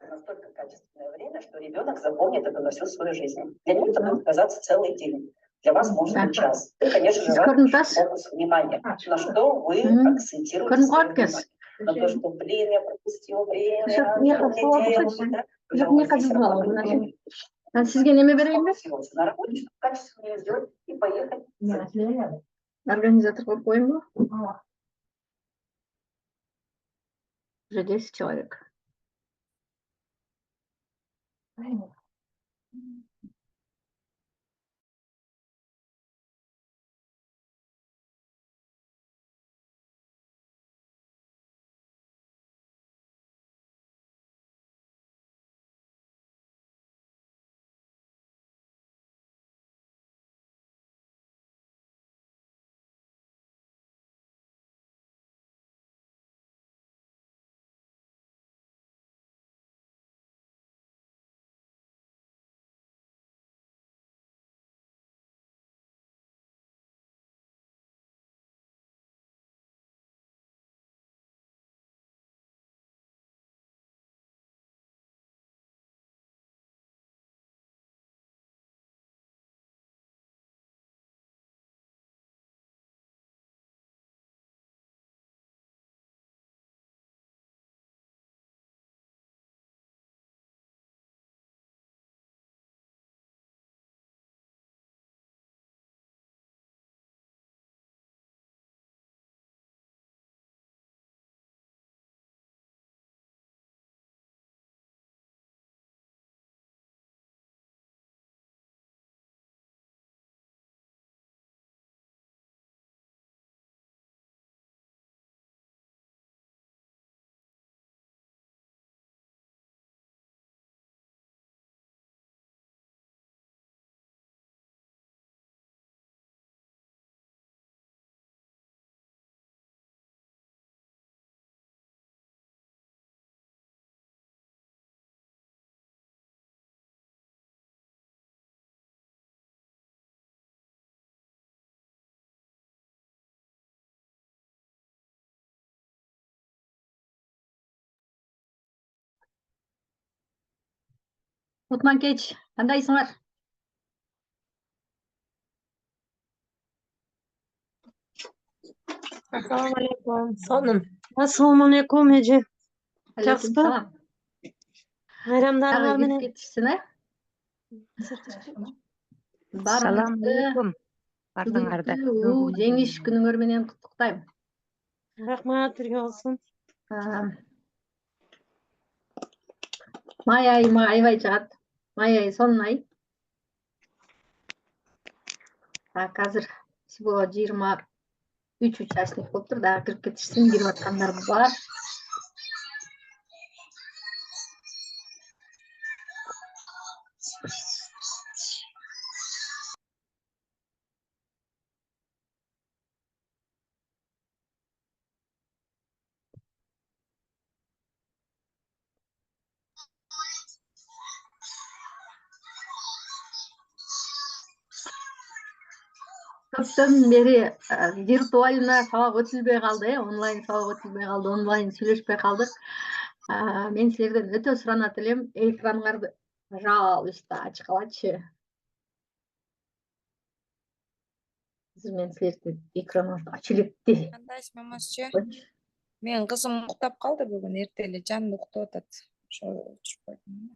настолько качественное время, что ребенок запомнит это на всю свою жизнь. Для него это будет казаться целый день. Для вас может быть час. И, конечно же, фокус внимания. На что вы акцентируете свое внимание. На то, что, блин, я пропустил время, что мне делать, да? Пожалуйста, Сизге неме берейин бе? На работе, чтобы качественно ее сделать и поехать. Организатор кылып коеюн бу? Уже 10 человек. Утман кеч, кандайсыңар? Assalomu alaykum. Sonim. Assalomu alaykum эже. Жақсы ба? Bayramlarыңар менен. Кетишсиң, э? Assalomu alaykum. Бардыңарда. Жеңиш күнүңөр менен куттуктайм. Рахмат, бирге болсун. Май айы аябай жагат. Май айы сонун ай. Так, азыр всего 23 участник болуптур. Дагы кирип кетишсин, кирип аткандар бар. Көптөн бери виртуально сабак өтүлбөй калды, онлайн сабак өтүлбөй калды, онлайн сүйлөшпөй калдык. Мен силерден өтө суранат элем, экраныңарды, пожалуйста, ачкылачы. Мен силердин экраныңарды ачып элепти. Кандайсың, мамасчы? Мен кызым уктап калды бүгүн, эрте эле жанында уктап атат. Ошо өчүрүп койдум.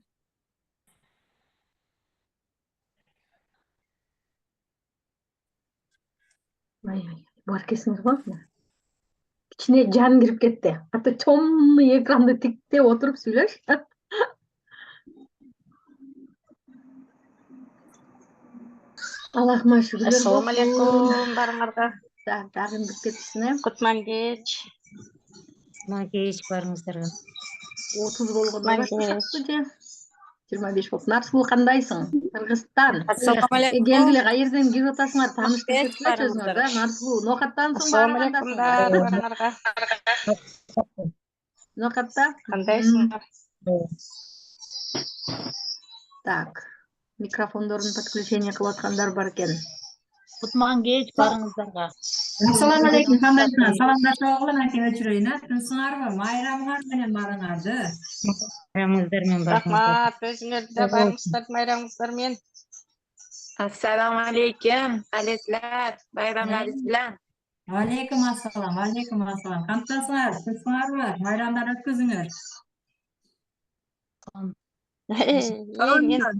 Бар кесиңиз го? İçine can girip gitti. Hatta çomlu ekranda tikte oturup söyler. Allah'ıma şükürler olsun. Assalomu alaykum barыңарга. Dagın girip ketişine. Kutman geç. Kutman geç barыңыздарга. 30 болгондо башташты. 25 болуп. Нарсул кандайсың? Кыргызстан. Assalomu alaykum. Келгиле кайерден кирип атасыңар? Тааныштырып кеткилечи өзүңөр да. Нарсул Нокаттансың Assalomu alaykum barыңарга. Нокатта? Кандайсыңар? Так. Микрофондорун подключение кылып аткандар бар экен. Кутман кеч барыңыздарга. Assalamu alaikum hammaga. Salomlashib o'g'lim aka o'chirayna. Tinsinarmi? Bayramlar bilan baringlardi. Bayramingizlarмен Rahmat, o'zingizda bayramingizlar, bayramingizlarmen. Assalomu alaykum, azizlar. Bayramlaringiz bilan. Alaykum assalom, alaykum assalom. Qanaqasizlar? Tinsinarmi? Bayramlar o'tkazinglar. Men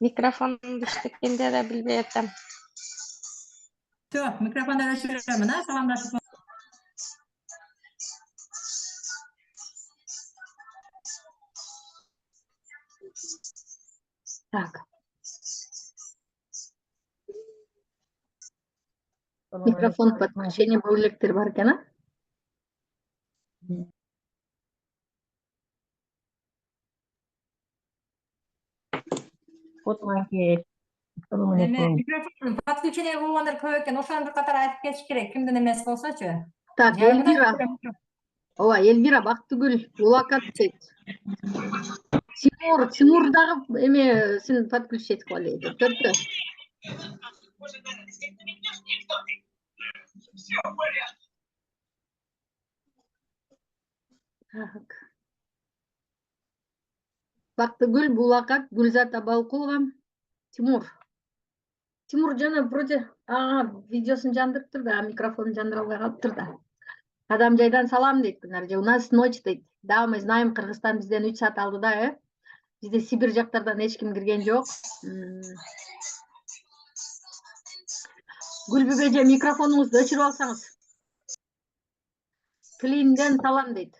mikrofon düştü, endi de bilmayapman. Yo'q, mikrofondan o'chiraman, salomlashib. Так. Микрофон подключение бөлектер бар екен, а? Mikrofon подключение bo'lganlar ko'p ekan. O'shani bir qator aytib ketish kerak. Kimdan emas bo'lsa-chi. Так, Эльвира. Ооба, Эльвира Бактыгүл Булакат дейт. Тимур дагы эме сен подключить кылалы дейт. Төртө. Так. Бактыгүл Булакат Гүлзат Абалкулова. Тимур жана вроде видеосын жандырып да, микрофонун жандыра албай калыптыр да. Адам жайдан салам дейт Гүлнар. У нас ночь дейт. Да, мы знаем, Кыргызстан бизден 3 саат алды да, Бизде Сибир жактардан эч ким кирген жок. Гүлбүбө эже, микрофонуңузду өчүрүп алсаңыз. Клинден салам дейт.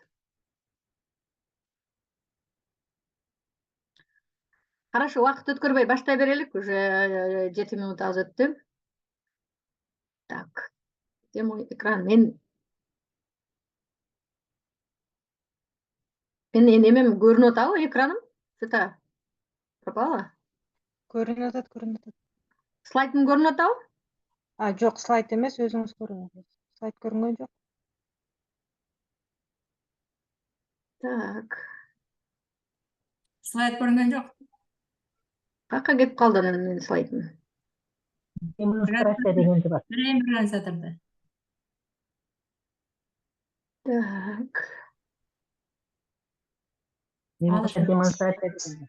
Хорошо, убакыт өткөрбөй баштай берелик. Уже 7 минут аз өттү. Так. Где мой экран? Мен немем көрүнүп атабы экраным? Что-то пропало? Көрүнүп атат. Слайдым көрүнүп атабы? Жок, слайд эмес, өзүңүз көрүңүз. Слайд көрүнгөн жок. Так. Слайд көрүнгөн жок. Какка кетип калды менин слайдым? Демонстрация дегенди бар. Birinci satırda. Так. Демонстрация дегенди.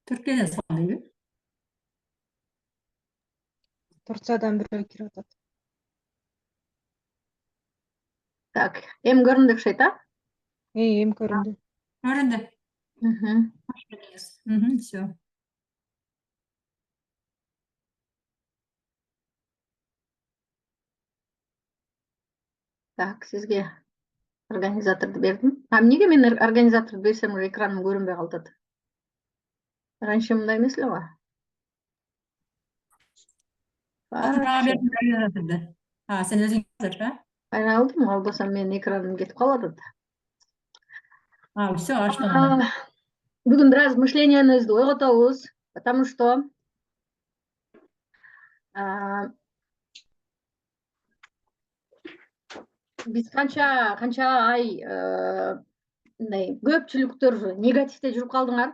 Türkiye'de sağlıyor. Турциядан бирөө кирип атат. Так. Эми көрүндү окшойт, а? Эми көрүндү. Göründü. Все. Так, сизге организаторду бердим. Эмнеге мен организаторду берсем уже экраным көрүнбөй калат? Раньше мындай эмес элеби? Sen özün yazır, ha? Айна алдым, албасам менин экраным кетип калат. Все, açtım. Бүгүн бир аз мышлениябызды ойготобуз, потому что биз канча ай мындай көпчүлүктөр негативде жүрүп калдыңар.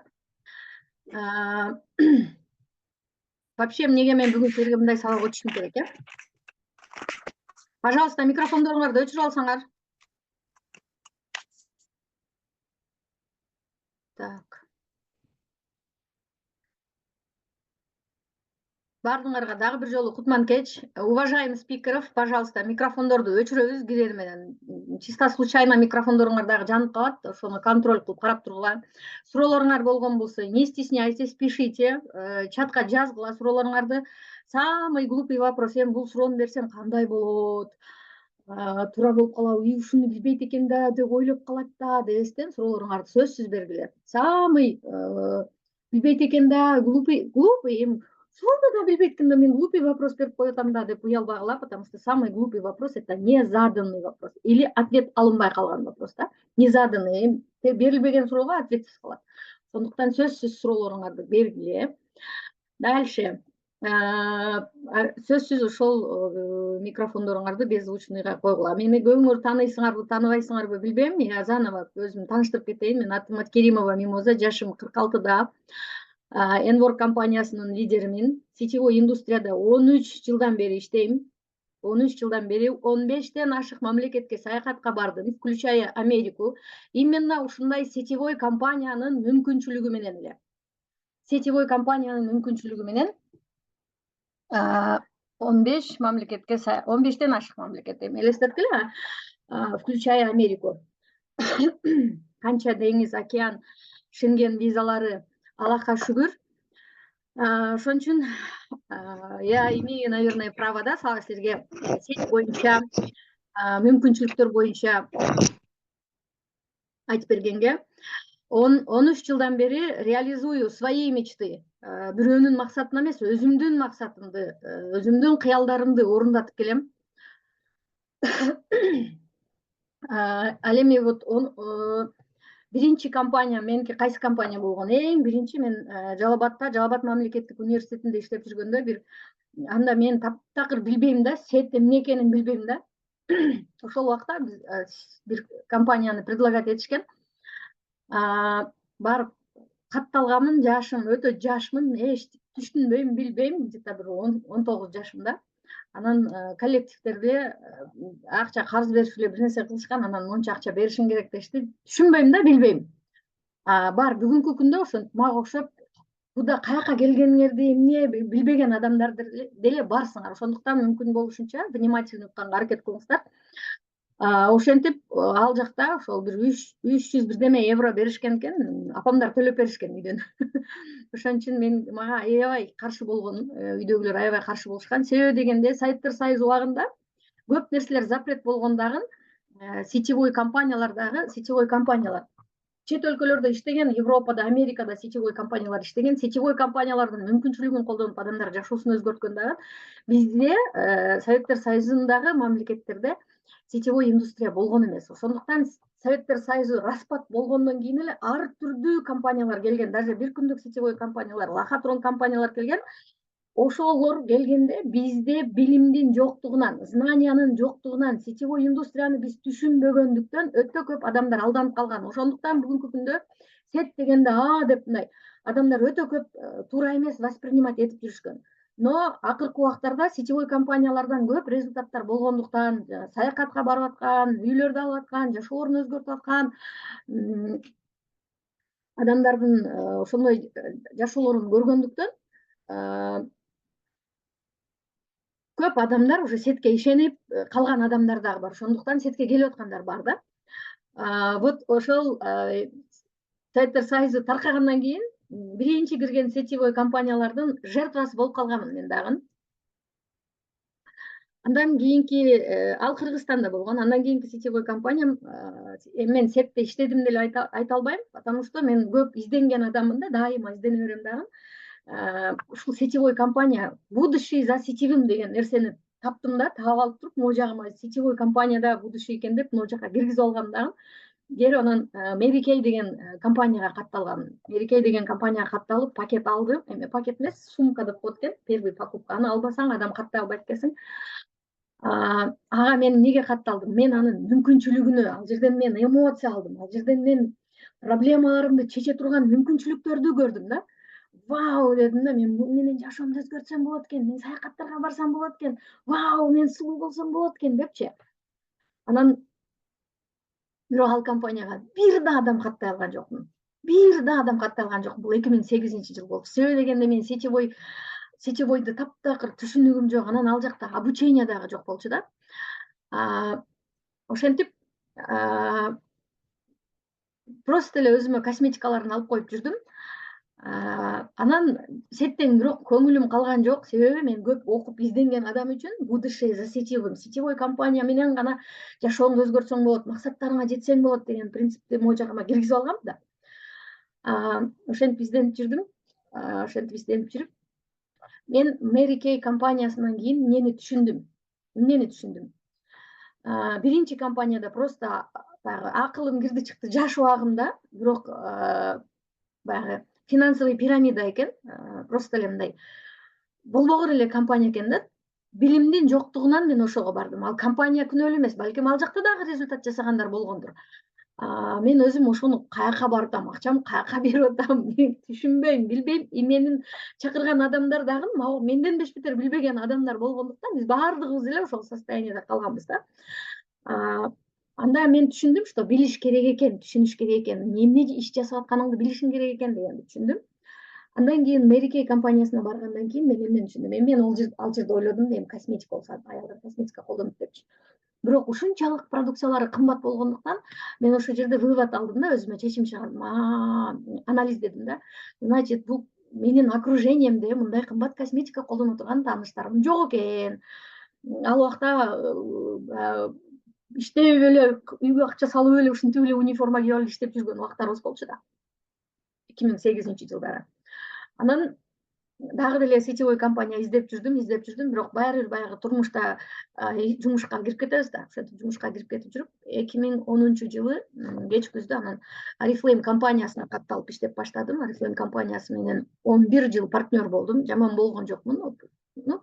Вообще, эмнеге мен бүгүн силерге мындай сабак өтүшүм керек, э? Пожалуйста, микрофондоруңарды өчүрүп алсаңар. Так. Бардыңарга дагы бир жолу кутман кеч. Уважаемый спикеров, пожалуйста, микрофондорду өчүрөбүз кирер менен. Чисто случайно микрофондоруңар дагы жанып калат, ошону контроль кылып карап тургула. Суроолоруңар болгон болсо, не стесняйтесь, пишите, чатка жазгыла суроолоруңарды. Самый глупый вопрос, эми бул суроону берсем кандай болот? Туура болуп калабы, ушуну билбейт экен да деп ойлоп калат да дебестен суроолоруңарды сөзсүз бергиле. Самый билбейт экен да, глупый, эми суроону да билбейт экен да, мен глупый вопрос берип коетам да деп уялбагыла, потому что самый глупый вопрос это незаданный вопрос или ответ алынбай калган вопрос, да? Незаданный, берилбеген суроого ответсиз калат. Сондуктан сөзсүз суроолоруңарды бергиле. Дальше. сөзсүз ошол микрофондоруңарды беззвучныйга койгула. Мени көбүңөр тааныйсыңарбы, тааныбайсыңарбы билбейм. Я заново өзүмдү тааныштырып кетейин. Мен атым Керимова Мимоза, жашым 46-да. Enwork компаниясынын лидеримин. Сетевой индустрияда 13 жылдан бери иштейм. 13 жылдан бери 15тен ашык мамлекетке саякатка бардым, включая Америку. Именно ушундай сетевой компаниянын мүмкүнчүлүгү менен эле. Сетевой компаниянын мүмкүнчүлүгү менен 15 мамлекетке 15тен ашык мамлекет эми элестеткиле, включая Америку. Канча деңиз, океан, Шенген визалары Аллахка шүгүр. Ошон үчүн я имею, наверное, право, да, силерге сеть боюнча, мүмкүнчүлүктөр боюнча айтып бергенге. 13 жылдан бери реализую свои мечты. Бирөөнүн максатын эмес, өзүмдүн максатымды, өзүмдүн кыялдарымды орундатып келем. Ал эми вот биринчи компания, меники кайсы компания болгон? Эң биринчи мен Жалалабадта, Жалалабад мамлекеттик университетинде иштеп жүргөндө бир анда мен таптакыр билбейм да, сет эмне экенин билбейм да. Ошол убакта биз бир компанияны предлагать этишкен. Барып катталганмын, жашым өтө жашмын, эч түшүнбөйм, билбейм, где-то бир 19 жашымда. Анан коллективдерде акча карыз берип эле бир нерсе кылышкан, анан монча акча беришиң керек дешти. Түшүнбөйм да, билбейм. Бар бүгүнкү күндө ошентип мага окшоп буда каяка келгениңерди эмне билбеген адамдар деле барсыңар. Ошондуктан мүмкүн болушунча внимательно укканга аракет кылыңыздар. Ошентип ал жакта ошол бир 300 бирдеме евро беришкен экен, апамдар төлөп беришкен үйдөн. Ошон үчүн мага аябай каршы болгон, үйдөгүлөр аябай каршы болушкан. Себеби дегенде Советтер Союзу убагында көп нерселер запрет болгон дагы сетевой компаниялар чет өлкөлөрдө иштеген, Европада, Америкада сетевой компаниялар иштеген, сетевой компаниялардын мүмкүнчүлүгүн колдонуп адамдар жашоосун өзгөрткөн дагы. Бизде Советтер Союзундагы мамлекеттерде сетевой индустрия болгон эмес. Ошондуктан Советтер Союзу распад болгондон кийин эле ар түрдүү компаниялар келген, даже бир күндүк сетевой компаниялар, лохотрон компаниялар келген. Ошолор келгенде бизде билимдин жоктугунан, знаниянын жоктугунан, сетевой индустрияны биз түшүнбөгөндүктөн өтө көп адамдар алданып калган. Ошондуктан бүгүнкү күндө сет дегенде деп мындай адамдар өтө көп туура эмес воспринимать этип жүрүшкөн. Но акыркы убактарда сетевой компаниялардан көп результаттар болгондуктан, саякатка барып аткан, үйлөрдү алып аткан, жашоолорун өзгөртүп аткан, адамдардын ошондой жашоолорун көргөндүктөн көп адамдар уже сетке ишенип калган адамдар дагы бар. Ошондуктан сетке келип аткандар бар да. Вот ошол Советтер Союзу таркагандан кийин биринчи кирген сетевой компаниялардын жертвасы болуп калганмын мен дагы. Андан кийинки ал Кыргызстанда болгон. Андан кийинки сетевой компаниям мен сетте иштедим деле айта албайм, потому что мен көп изденген адаммын да, дайыма издене берем дагы. Ушул сетевой компания будущий за сетевым деген нерсени таптым да, таап алып туруп, могу жагыма сетевой компанияда будущий экен деп могу жака киргизип алгам дагы. Кери анан Mary Kay деген компанияга катталгам. Mary Kay деген компанияга катталып, пакет алдым. Эми пакет эмес, сумка деп коет экен, первый покупка. Аны албасаң адам каттай албайт экенсиң. Ага мен эмнеге катталдым? Мен анын мүмкүнчүлүгүнө, ал жерден мен эмоция алдым. Ал жерден мен проблемаларымды чече турган мүмкүнчүлүктөрдү көрдүм да. Вау дедим да, мен бул менен жашоомду өзгөртсөм болот экен, мен саякаттарга барсам болот экен, вау мен сулуу болсом болот экен депчи. Анан бирок ал компанияга бир да адам каттай алган жокмун. Бир да адам каттай алган жокмун. Бул 2008-жыл болчу. Себеби дегенде мен сетевойду таптакыр түшүнүгүм жок. Анан ал жакта обучение дагы жок болчу да. Ошентип просто эле өзүмө косметикаларын алып коюп жүрдүм. Анан сеттен бирок көңүлүм калган жок. Себеби мен көп окуп изденген адам үчүн будущее за сетевым, сетевой компания менен гана жашооңду өзгөртсөң болот, максаттарыңа жетсең болот деген принципти могу жагыма киргизип алгам да. Ошентип изденип жүрүп, мен Mary Kay компаниясынан кийин эмнени түшүндүм. Биринчи компанияда просто баягы акылым кирди чыкты жаш убагымда, бирок баягы финансовый пирамида экен, просто эле мындай болбогор эле компания экен да. Билимдин жоктугунан мен ошого бардым. Ал компания күнөөлүү эмес, балким ал жакта дагы результат жасагандар болгондур. Мен өзүм ошону каяка барып атам, акчамды каяка берип атам, түшүнбөйм, билбейм. Менин чакырган адамдар дагы менден бешбетер билбеген адамдар болгондуктан биз баардыгыбыз эле ошол состояниеде калганбыз да. Анда мен түшүндүм, что билиш керек экен, түшүнүш керек экен, эмне иш жасап атканыңды билишиң керек экен дегенди түшүндүм. Андан кийин Mary Kay компаниясына баргандан кийин мен эмнени түшүндүм. Мен ал жерде ойлодум, эми косметика болсо, аялдар косметика колдонуп депчи. Бирок ушунчалык продукциялары кымбат болгондуктан мен ошол жерде вывод алдым да, өзүмө чечим чыгардым. Анализдедим да. Значит, бул менин окружениемде мындай кымбат косметика колдонуп турган тааныштарым жок экен. Ал убакта иштеп эле, үйгө акча салып эле, ушинтип эле униформа кийип алып иштеп жүргөн убактарыбыз болчу да. 2008-жылдары. Анан дагы деле сетевой компания издеп жүрдүм, бирок баары бир баягы турмушта жумушка кирип кетебиз да. Ошентип жумушка кирип кетип жүрүп, 2010-жылы кеч күздө анан Oriflame компаниясына катталып иштеп баштадым. Oriflame компаниясы менен 11 жыл партнер болдум. Жаман болгон жокмун.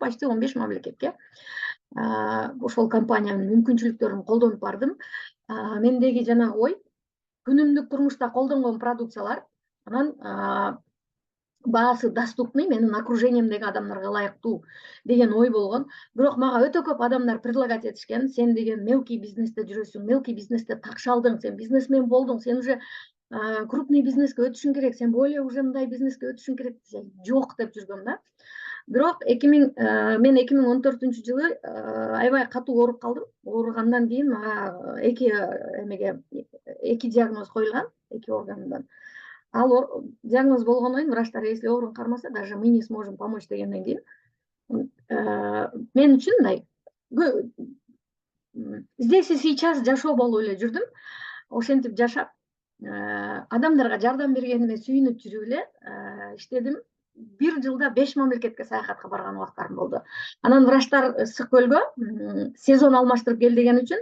Почти 15 мамлекетке ошол компаниянын мүмкүнчүлүктөрүн колдонуп бардым. Мендеги жанагы ой, күнүмдүк турмушта колдонгон продукциялар анан баасы доступный, менин окружениемдеги адамдарга ылайыктуу деген ой болгон. Бирок мага өтө көп адамдар предлагать этишкен. Сен деген мелкий бизнесте жүрөсүң, мелкий бизнесте такшалдың, сен бизнесмен болдуң, сен уже крупный бизнеске өтүшүң керек, сен более уже мындай бизнеске өтүшүң керек. Жок деп жүргөм да. Бирок мен 2014-жылы аябай катуу ооруп калдым. Ооругандан кийин мага эки диагноз коюлган, эки органдан. Ал диагноз болгондон кийин врачтар, если ооруң кармаса, даже мы не сможем помочь дегенден кийин мен үчүн мындай здесь и сейчас жашоо болуп эле жүрдүм. Ошентип жашап, адамдарга жардам бергениме сүйүнүп жүрүп эле иштедим. 1 жылда 5 мамлекетке саякатка барган убактарым болду. Анан врачтар ысык көлгө сезон алмаштырып кел деген үчүн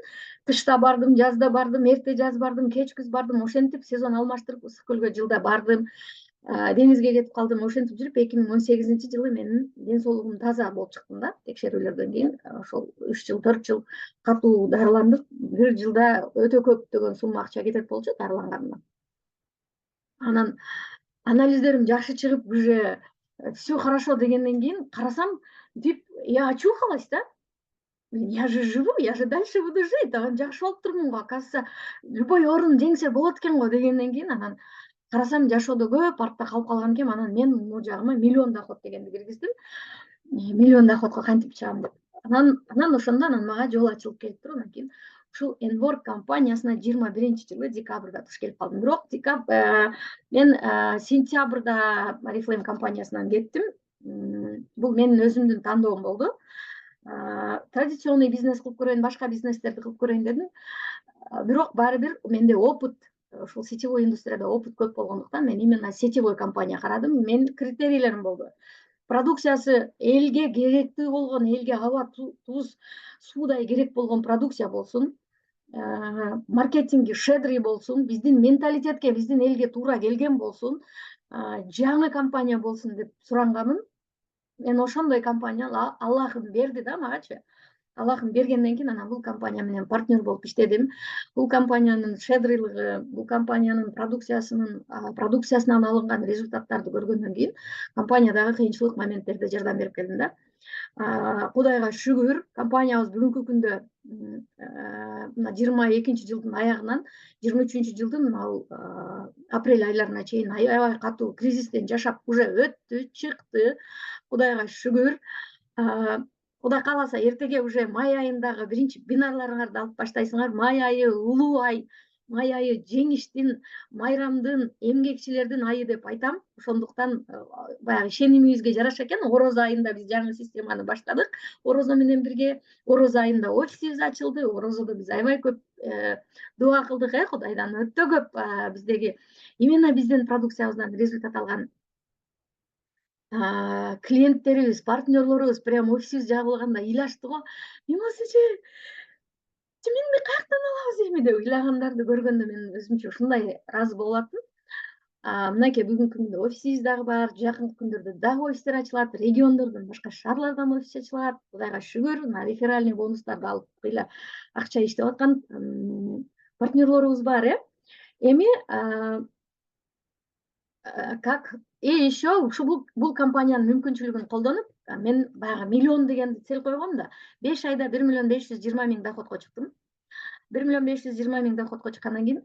кышта бардым, жазда бардым, эрте жаз бардым, кеч күз бардым. Ошентип сезон алмаштырып ысык көлгө жылда бардым. Деңизге кетип калдым. Ошентип жүрүп 2018-жылы менин ден соолугум таза болуп чыктым да. Текшерүүлөрдөн кийин ошол 3 жыл, 4 жыл катуу дарыландык. 1 жылда өтө көптөгөн сумма акча кетет болчу дарыланганымдан. Анан анализдерим жакшы чыгып, уже все хорошо дегенден кийин карасам, деп я очухалась да. Я же живу, я же дальше буду жить. Жакшы болуп турмун го. Оказывается, любой оорун жеңсе болот экен го дегенден кийин анан карасам жашоодо көп артта калып калган экенмин. Анан мен могу жагыма миллион доход дегенди киргиздим. Миллион доходко кантип чыгам деп. Анан ошондо мага жол ачылып келиптир. Анан кийин ушул Enwork компаниясына 21-жылы декабрда туш келип калдым. Бирок мен сентябрда Oriflame компаниясынан кеттим. Бул менин өзүмдүн тандоом болду. Традиционный бизнес кылып көрөйүн, башка бизнестерди кылып көрөйүн дедим. Бирок баары бир менде опыт, ушул сетевой индустрияда опыт көп болгондуктан мен именно сетевой компания карадым. Менин критерийлерим болду. Продукциясы элге керектүү болгон, элге аба, туз, суудай керек болгон продукция болсун. Маркетинги шедрый болсун, биздин менталитетке, биздин элге туура келген болсун. Жаңы компания болсун деп суранганмын. Мен ошондой компания Аллахым берди да магачы. Аллахым бергенден кийин анан бул компания менен партнер болуп иштедим. Бул компаниянын шедрыйлыгы, бул компаниянын продукциясынан алынган результаттарды көргөндөн кийин компаниядагы кыйынчылык моменттерде жардам берип келдим да. Кудайга шүгүр, компаниябыз бүгүнкү күндө 22-жылдын аягынан 23-жылдын апрель айларына чейин аябай катуу кризистен жашап уже өттү, чыкты. Кудайга шүгүр. Кудай кааласа эртеге уже май айындагы биринчи бинарларыңарды алып баштайсыңар. Май айы улуу ай, май айы жеңиштин, майрамдын, эмгекчилердин айы деп айтам. Ошондуктан баягы ишенимибизге жараша экен. Орозо айында биз жаңы системаны баштадык. Орозо менен бирге Орозо айында офисибиз ачылды. Орозодо биз аябай көп дуа кылдык, Кудайдан өтө көп биздеги именно биздин продукциябыздан результат алган клиенттерибиз, партнерлорубуз прям офисибиз жабылганда ыйлашты го. Чиминди каяктан алабыз эми деп ыйлагандарды көргөндө мен өзүмчө ушундай ыраазы болуп аттым. мынакей бүгүнкү күндө офисибиз дагы бар, жакынкы күндөрдө дагы офистер ачылат, региондордон башка шаарлардан офис ачылат. Кудайга шүгүр, мына реферальный бонустарды алып кыйла акча иштеп аткан партнерлорубуз бар, Эми как и еще бул компаниянын мүмкүнчүлүгүн колдонуп, мен баягы миллион дегенди цель койгом да, 5 айда 1.520.000 доходко чыктым. 1.520.000 доходко чыккандан кийин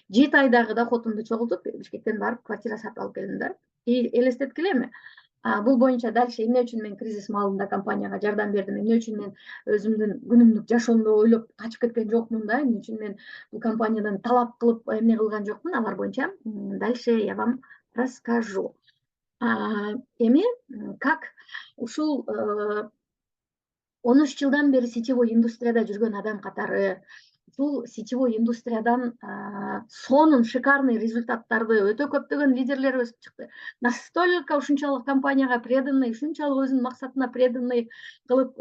7 айдагы доходумду чогултуп, Бишкектен барып квартира сатып алып келдим да. Элестеткиле эми. Бул боюнча дальше эмне үчүн мен кризис маалында компанияга жардам бердим, эмне үчүн мен өзүмдүн күнүмдүк жашоомду ойлоп качып кеткен жокмун да, эмне үчүн мен бул компаниядан талап кылып эмне кылган жокмун, алар боюнча дальше я вам расскажу. Эми как ушул 13 жылдан бери сетевой индустрияда жүргөн адам катары, ушул сетевой индустриядан сонун шикарный результаттарды өтө көптөгөн лидерлер өсүп чыкты. Настолько ушунчалык компанияга преданный, ушунчалык өзүнүн максатына преданный кылып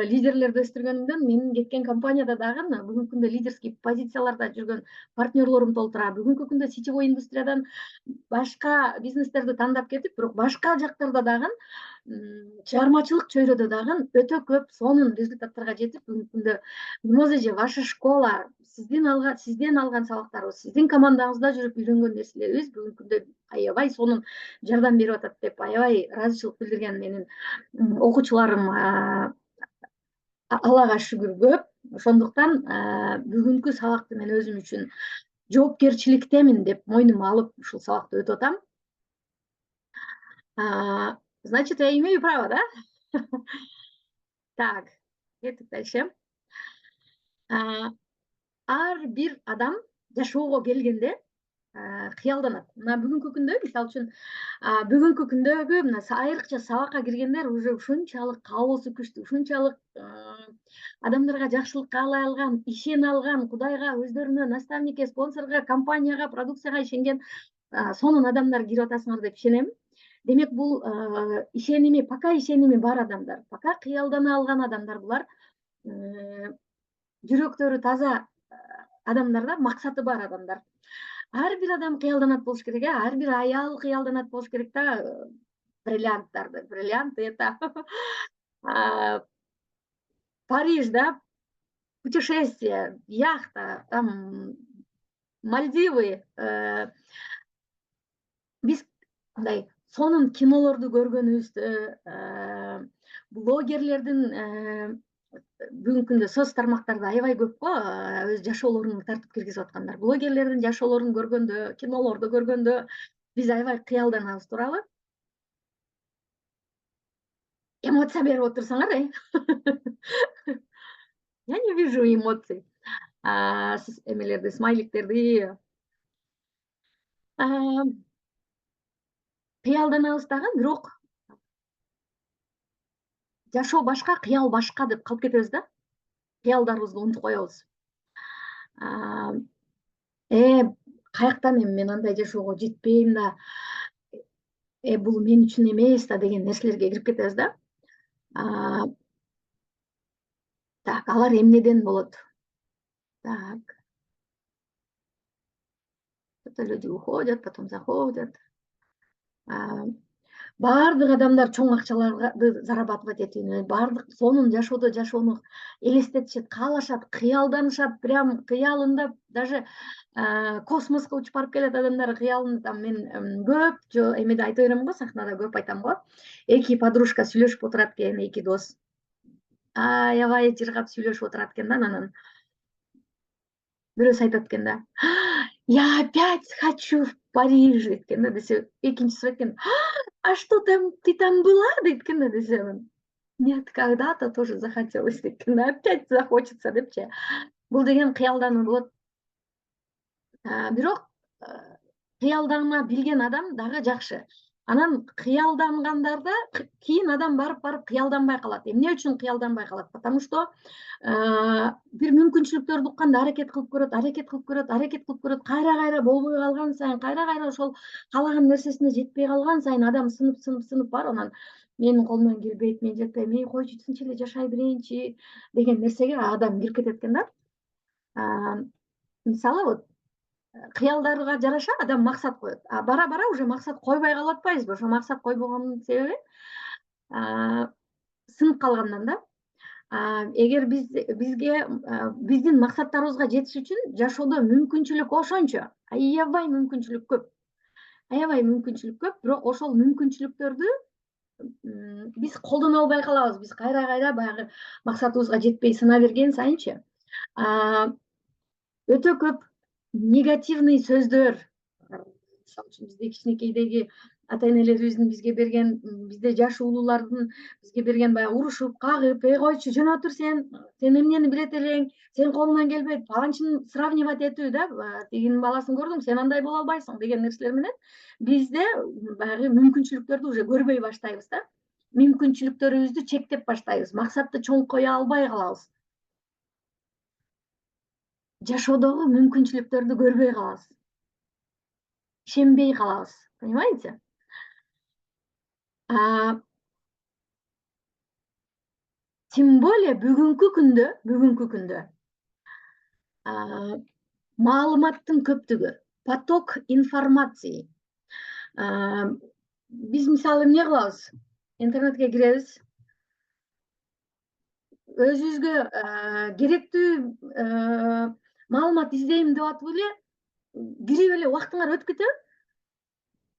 лидерлерди өстүргөнүмдөн менин кеткен компанияда дагы бүгүнкү күндө лидерский позицияларда жүргөн партнерлорум толтура. Бүгүнкү күндө сетевой индустриядан башка бизнестерди тандап кетип, бирок башка жактарда дагы чыгармачылык чөйрөдө дагы өтө көп сонун результаттарга жетип, бүгүнкү күндө Mimoza ваша школа, сизден алган сабактарыбыз, сиздин командаңызда жүрүп үйрөнгөн нерселерибиз бүгүнкү күндө аябай сонун жардам берип атат деп аябай ыраазычылык билдирген менин окуучуларым Аллага шүгүр көп. Ошондуктан бүгүнкү сабакты мен өзүм үчүн жоопкерчиликтемин деп мойнума алып ушул сабакты өтүп атам. Значит, я имею право, да? Так, кеттик дальше. Ар бир адам жашоого келгенде кыялданат. Мына бүгүнкү күндө, мисалы үчүн, бүгүнкү күндөгү мына айрыкча сабакка киргендер уже ушунчалык каалоосу күчтүү, ушунчалык адамдарга жакшылык каалай алган, ишене алган, Кудайга, өздөрүнө, наставникке, спонсорго, компанияга, продукцияга ишенген сонун адамдар кирип атасыңар деп ишенем. Демек, бул ишеними, пока ишеними бар адамдар, пока кыялдана алган адамдар булар, жүрөктөрү таза адамдарда, максаты бар адамдар. Ар бир адам кыялданат болуш керек, ар бир аял кыялданат болуш керек да, бриллианттарды. Бриллианты это Париж, да, путешествие, яхта, там Мальдивы. Биз мындай сонун кинолорду көргөнүбүздө, блогерлердин бүгүнкү күндө соц тармактарда аябай көп го, өз жашоолорун тартып киргизип аткандар. Блогерлердин жашоолорун көргөндө, кинолорду көргөндө биз аябай кыялданабыз, туурабы? Эмоция берип отурсаңар, Я не вижу эмоций. Эмелерди, смайликтерди. Кыялданабыз дагы, бирок жашоо башка, кыял башка деп калып кетебиз да. Кыялдарыбызды унутуп коебуз. Каяктан эми мен андай жашоого жетпейм да, бул мен үчүн эмес да деген нерселерге кирип кетебиз да. Так, алар эмнеден болот? Так. Это люди уходят, потом заходят. Бардык адамдар чоң акчаларды зарабатывать этүүнү, бардык сонун жашоону элестетишет, каалашат, кыялданышат, прям кыялында даже космоско учуп барып келет адамдар кыялында. Там мен көп эмеде айта берем го, сахнада көп айтам го. Эки подружка сүйлөшүп отурат экен, эки дос. Аябай жыргап сүйлөшүп отурат экен да, анан бирөөсү айтат экен да: "Я опять хочу в Париж", экен да, десе, экинчиси айткен: "А что там, ты там была?" дейт экен да, десе, "Нет, когда-то тоже захотелось", дейт экен да, опять захочется депчи. Бул деген кыялдануу болот. Бирок кыялдана билген адам дагы жакшы. Анан кыялдангандарда кийин адам барып кыялданбай калат. Эмне үчүн кыялданбай калат? Потому что бир мүмкүнчүлүктөрдү укканда аракет кылып көрөт, кайра болбой калган сайын, кайра ошол каалаган нерсесине жетпей калган сайын адам сынып барып, анан менин колумдан келбейт, мен жетпейм, койчу тинч эле жашай берейинчи деген нерсеге адам кирип кетет экен да. Мисалы, вот кыялдарга жараша адам максат коет. Бара бара уже максат койбой калып атпайбызбы? Ошо максат койбогондун себеби сынып калгандан да. Эгер бизге биздин максаттарыбызга жетиш үчүн жашоодо мүмкүнчүлүк ошончо, аябай мүмкүнчүлүк көп. Аябай мүмкүнчүлүк көп, бирок ошол мүмкүнчүлүктөрдү биз колдоно албай калабыз. Биз кайра баягы максатыбызга жетпей сына берген сайынчы өтө көп негативный сөздөр, мисалы үчүн бизде кичинекейдеги ата энелерибиздин бизге берген, бизде жаш улуулардын бизге берген баягы урушуп, кагып, койчу, жөн отур сен эмнени билет элең, сен колуңан келбейт, паланчыны сравнивать этүү да, тигинин баласын көрдүң, сен андай боло албайсың деген нерселер менен бизде баягы мүмкүнчүлүктөрдү уже көрбөй баштайбыз да. Мүмкүнчүлүктөрүбүздү чектеп баштайбыз, максатты чоң кое албай калабыз. Жашоодогу мүмкүнчүлүктөрдү көрбөй калабыз. Ишенбей калабыз. Понимаете? Тем более бүгүнкү күндө маалыматтын көптүгү, поток информации. Биз мисалы эмне кылабыз? Интернетке киребиз. Өзүбүзгө керектүү маалымат издейм деп атып эле кирип эле убактыңар өтүп кетеби?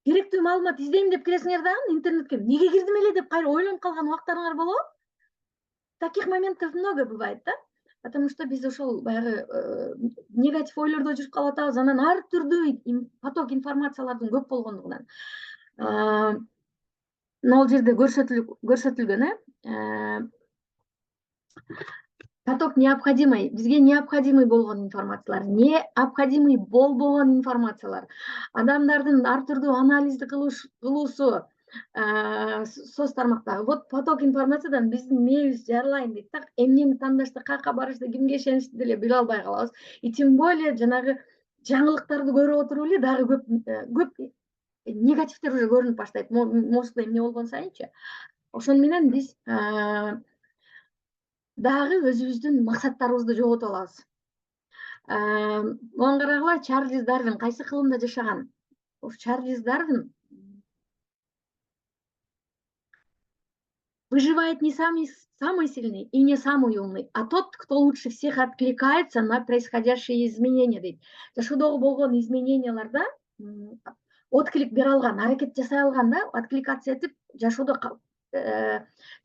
Керектүү маалымат издейм деп киресиңер дагы интернетке неге кирдим эле деп кайра ойлонуп калган убактарыңар болобу? Таких моментов много бывает, да? Потому что биз ошол баягы негатив ойлордо жүрүп калып атабыз, анан ар түрдүү поток информациялардын көп болгондугунан. Ал жерде көрсөтүлгөн, поток необходимый, бизге необходимый болгон информациялар, необходимый болбогон информациялар, адамдардын ар түрдүү анализди кылуусу, соц тармактагы. Вот поток информациядан биздин мээбиз жарылайын дейт да, эмнени тандашты, каякка барышты, кимге ишеништи деле биле албай калабыз. И тем более жанагы жаңылыктарды көрүп отуруп эле дагы көп негативдер уже көрүнүп баштайт. Мозгу эмне болгон сайынчы. Ошону менен биз дагы өзүбүздүн максаттарыбызды жоготуп алабыз. Буга карагыла, Чарльз Дарвин кайсы кылымда жашаган? Чарльз Дарвин выживает не самый сильный и не самый умный, а тот, кто лучше всех откликается на происходящие изменения дейт. Жашоодогу болгон измененияларда отклик бере алган, аракет жасай алган да, откликация этип жашоодо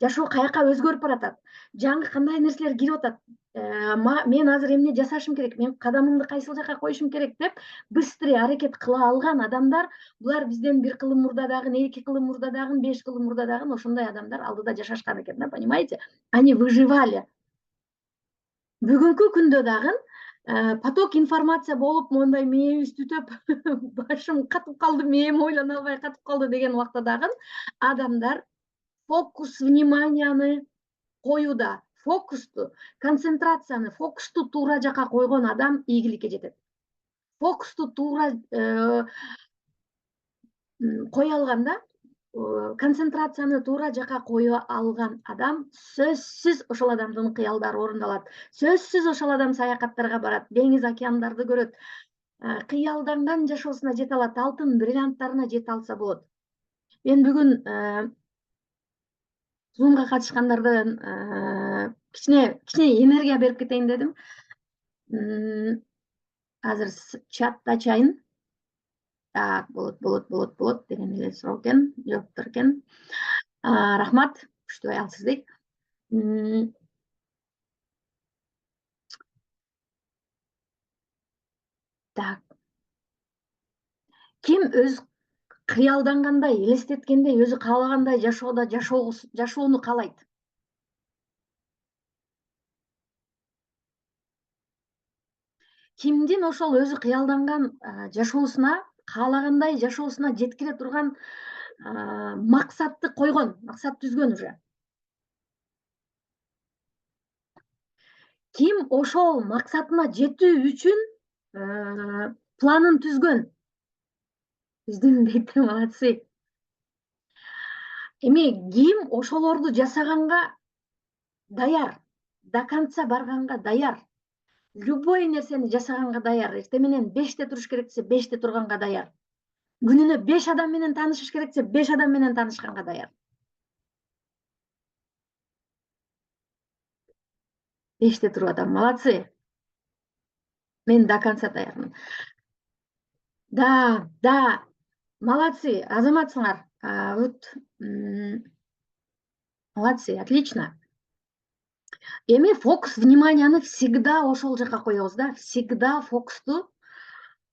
жашоо каяка өзгөрүп баратат, жаңы кандай нерселер кирип атат, мен азыр эмне жасашым керек, мен кадамымды кайсыл жака коюшум керек деп быстрый аракет кыла алган адамдар, булар бизден 1 кылым мурдадагы, 2 кылым мурдадагы, 5 кылым мурдадагы ошондой адамдар алдыда жашашкан экен да, понимаете? Они выживали. Бүгүнкү күндө дагы поток информация болуп, мондай мээбиз түтөп, башым катып калды, мээм ойлоно албай катып калды деген убакта дагы адамдар фокус вниманияны коюуда, фокусту, концентрацияны, фокусту туура жака койгон адам ийгиликке жетет. Фокусту туура кое алганда, концентрацияны туура жака кое алган адам сөзсүз ошол адамдын кыялдары орундалат. Сөзсүз ошол адам саякаттарга барат, деңиз, океандарды көрөт, кыялданган жашоосуна жете алат, алтын бриллианттарына жете алса болот. Мен бүгүн Zoom'га катышкандардан кичине энергия берип кетейин дедим. Азыр чатты ачайын. Так, болот деген эле суроо экен, жооптор экен. Рахмат, күчтүү аялсыз дейт. Так. Ким өз кыялдангандай, элестеткендей, өзү каалагандай жашоодо жашоону каалайт? Кимдин ошол өзү кыялданган жашоосуна, каалагандай жашоосуна жеткире турган максатты койгон, максат түзгөн уже. Ким ошол максатына жетүү үчүн планын түзгөн? Түздүм дейт, молодцы. Эми ким ошолорду жасаганга даяр, до конца барганга даяр? любой нерсени жасаганга даяр. Эртең менен 5-те туруш керек десе 5-те турганга даяр. Күнүнө 5 адам менен таанышыш керек десе 5 адам менен таанышканга даяр. 5-те туруп атам. Молодцы. Мен до конца даярмын. Да, молодцы, азаматсыңар. Вот, молодцы, отлично. Эми фокус вниманияны всегда ошол жака коебуз да, всегда фокусту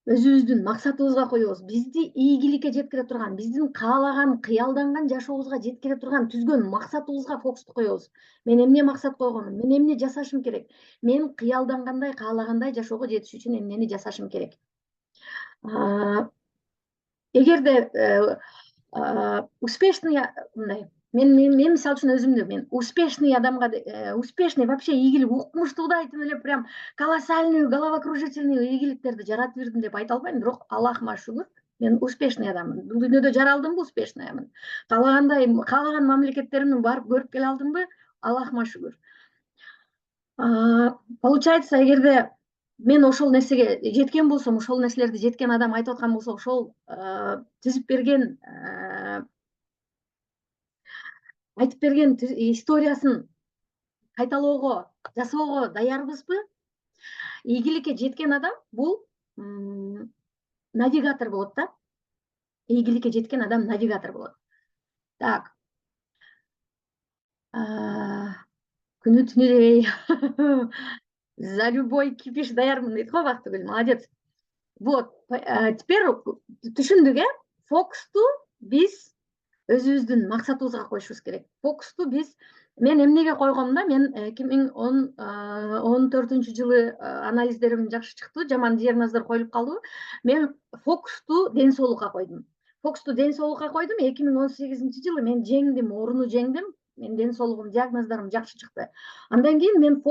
өзүбүздүн максатыбызга коебуз. Бизди ийгиликке жеткире турган, биздин каалаган, кыялданган жашообузга жеткире турган түзгөн максатыбызга фокусту коебуз. Мен эмне максат койгонум, мен эмне жасашым керек, мен кыялдангандай, каалагандай жашоого жетиш үчүн эмнени жасашым керек. Эгерде успешный мындай, мен мисалы үчүн өзүмдү, мен успешный адамга, успешный вообще ийгилик, укмуштуу айтып эле прям колоссальный, головокружительный ийгиликтерди жаратып бирдим деп айта албайм, бирок Аллахыма шүгүр, мен успешный адаммын. Бул дүйнөдө жаралдымбы, успешныймын. Каалаган мамлекеттеримди барып көрүп келе алдымбы, Аллахыма шүгүр. Получается, эгерде мен ошол нерсеге жеткен болсом, ошол нерселерди жеткен адам айтып аткан болсо, ошол түзүп берген, айтып берген историясын кайталоого, жасоого даярбызбы? Ийгиликке жеткен адам бул навигатор болот да. Ийгиликке жеткен адам навигатор болот. Так. Күнү түнү дебей за любой кипиш даярмын дейт го Бактыгүл, молодец. Вот, теперь түшүндүк, фокусту биз өзүбүздүн максатыбызга коюшубуз керек. Фокусту биз, мен эмнеге койгом да, мен 2014-жылы анализдерим жакшы чыкты, жаман диагноздор коюлуп калды. Мен фокусту ден соолукка койдум. 2018-жылы мен жеңдим, ооруну жеңдим. Мен ден соолугум, диагноздарым жакшы чыкты. Андан кийин мен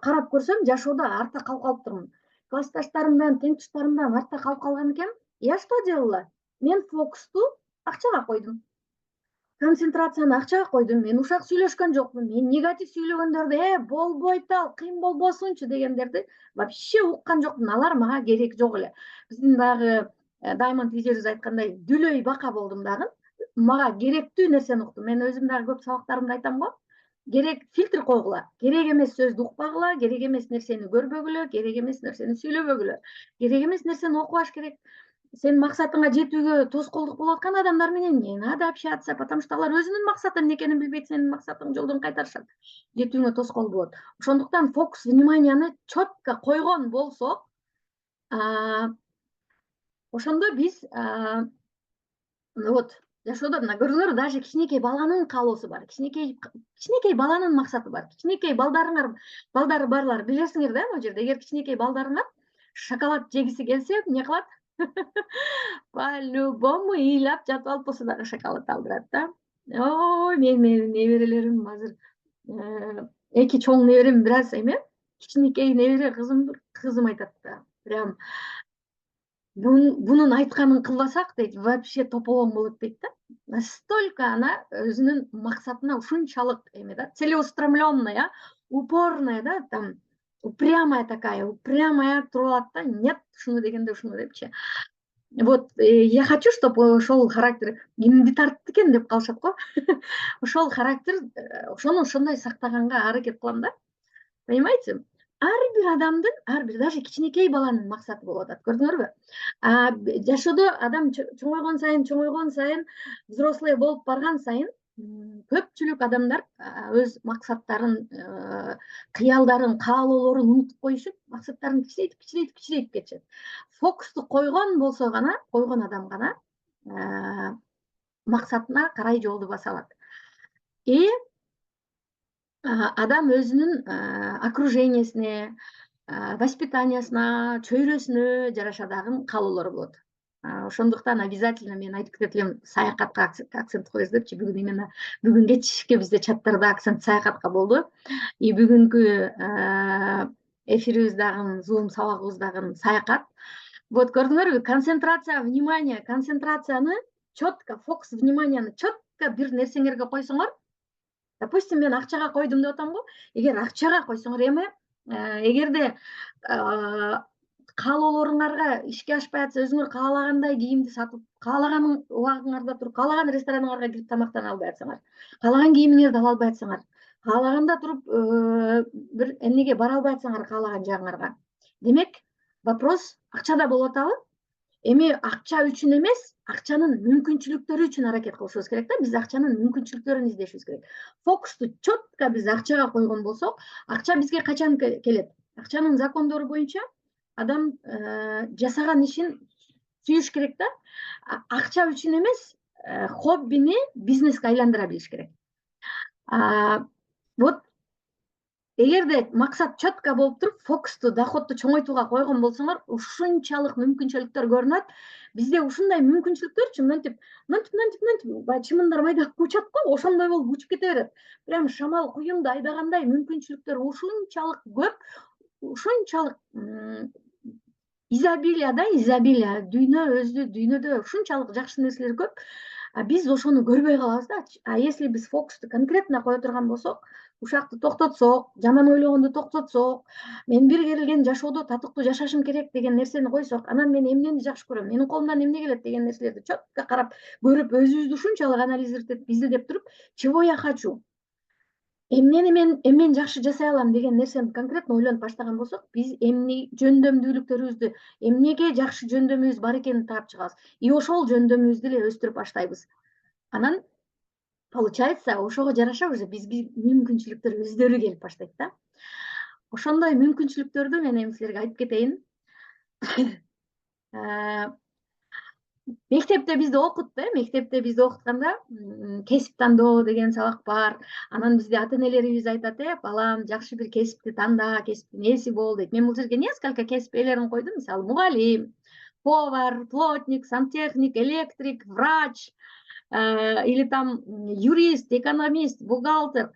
карап көрсөм, жашоодо артта калып калыптырмын. Классташтарымдан, тең туштарымдан артта калып калган экенмин. Я что делала? Мен фокусту акчага койдум. Концентрацияны акчага койдум. Мен ушак сүйлөшкөн жокмун. Мен негатив сүйлөгөндөрдү, болбойт ал, кыйын болбосунчу дегендерди вообще уккан жокмун. Алар мага керек жок эле. Биздин дагы Diamond лидерибиз айткандай, дүлөй бака болдум дагы. Мага керектүү нерсени уктум. Мен өзүм дагы көп сабактарымда айтам го. Керек фильтр койгула, керек эмес сөздү укпагыла, керек эмес нерсени көрбөгүлө, керек эмес нерсени сүйлөбөгүлө, керек эмес нерсени окубаш керек. Сен максатыңа жетүүгө тоскоолдук болуп аткан адамдар менен не надо общаться, потому что алар өзүнүн максаты эмне экенин билбейт, сенин максатың жолдон кайтарышат. Жетүүңө тоскоол болот. Ошондуктан фокус вниманияны четко койгон болсок, ошондо биз вот жашоодо мына көрдүңөрбү, даже кичинекей баланын каалоосу бар, кичинекей баланын максаты бар. Кичинекей балдары барлар билесиңер да, могу жерде эгер кичинекей балдарыңар шоколад жегиси келсе, эмне кылат? По-любому ыйлап жатып алып болсо дагы шоколад алдырат да. Ой, менин неберелерим азыр эки чоң неберем бир аз эме, кичинекей небере кызым айтат да. Прям бунун айтканын кылбасак дейт, вообще тополоң болот дейт да. Настолько она өзүнүн максатына ушунчалык эме да, целеустремленная, упорная да, там упрямая такая, упрямая турат да, нет, ушуну дегенде ушуну депчи. Вот, я хочу, чтобы ошол характер кимди тартты экен деп калышат го. Ошол характер, ошону ошондой сактаганга аракет кылам да. Понимаете? Ар бир адамдын, ар бир даже кичинекей баланын максаты болуп атат. Көрдүңөрбү? Жашоодо адам чоңойгон сайын, взрослый болуп барган сайын, көпчүлүк адамдар өз максаттарын, кыялдарын, каалоолорун унутуп коюшуп, максаттарын кичирейтип кетишет. Фокусту койгон болсо гана, койгон адам гана максатына карай жолду баса алат. И адам өзүнүн окружениясине, воспитаниясына, чөйрөсүнө жараша дагы каалоолору болот. Ошондуктан обязательно мен айтып кетет элем, саякатка акцент коебуз депчи. Бүгүн именно бүгүн кечке бизде чаттарда акцент саякатка болду. И бүгүнкү эфирибиз дагы, Zoom сабагыбыз дагы саякат. Вот көрдүңөрбү, концентрация, внимание, концентрацияны четко, фокус вниманияны четко бир нерсеңерге койсоңор, допустим, мен акчага койдум деп атам го. Эгер акчага койсоңор, эми эгерде каалоолоруңарга ишке ашпай атса, өзүңөр каалагандай кийимди сатып, каалаган убагыңарда туруп, каалаган рестораныңарга кирип тамактана албай атсаңар, каалаган кийимиңерди ала албай атсаңар, каалаганда туруп бир эмнеге бара албай атсаңар каалаган жагыңарга, демек вопрос акчада болуп атабы? Эми акча үчүн эмес, акчанын мүмкүнчүлүктөрү үчүн аракет кылышыбыз керек да, биз акчанын мүмкүнчүлүктөрүн издешибиз керек. Фокусту четко биз акчага койгон болсок, акча бизге качан келет? Акчанын закондору боюнча адам жасаган ишин сүйүш керек да. Акча үчүн эмес, хоббини бизнеске айландыра билиш керек. Вот эгерде максат четко болуп туруп, фокусту, доходду чоңойтууга койгон болсоңор, ушунчалык мүмкүнчүлүктөр көрүнөт. Бизде ушундай мүмкүнчүлүктөр мынтип баягы чымындар майдап учат го, ошондой болуп учуп кете берет. Прям шамал куюнду айдагандай мүмкүнчүлүктөр ушунчалык көп, ушунчалык изобилие, дүйнөдө ушунчалык жакшы нерселер көп. Биз ошону көрбөй калабыз да. Если биз фокусту конкретно кое турган болсок, ушакты токтотсок, жаман ойлогонду токтотсок, мен бир келген жашоодо татыктуу жашашым керек деген нерсени койсок, анан мен эмнени жакшы көрөм, менин колумдан эмне келет деген нерселерди четко карап көрүп, өзүбүздү ушунчалык анализдеп, изилдеп туруп, чего я хочу, эмнени жакшы жасай алам деген нерсени конкретно ойлонуп баштаган болсок, биз эмне жөндөмдүүлүктөрүбүздү, эмнеге жакшы жөндөмүбүз бар экенин таап чыгабыз. И ошол жөндөмүбүздү эле өстүрүп баштайбыз. Анан получается, ошого жараша уже бизге мүмкүнчүлүктөр өздөрү келип баштайт да. Ошондой мүмкүнчүлүктөрдү мен эми силерге айтып кетейин. Мектепте бизди окутты, мектепте бизди окутканда кесип тандоо деген сабак бар. Анан бизде ата-энелерибиз айтат, балам, жакшы бир кесипти танда, кесиптин ээси бол дейт. Мен бул жерге несколько кесип ээлерин койдум, мисалы мугалим, повар, плотник, сантехник, электрик, врач, или там юрист, экономист, бухгалтер.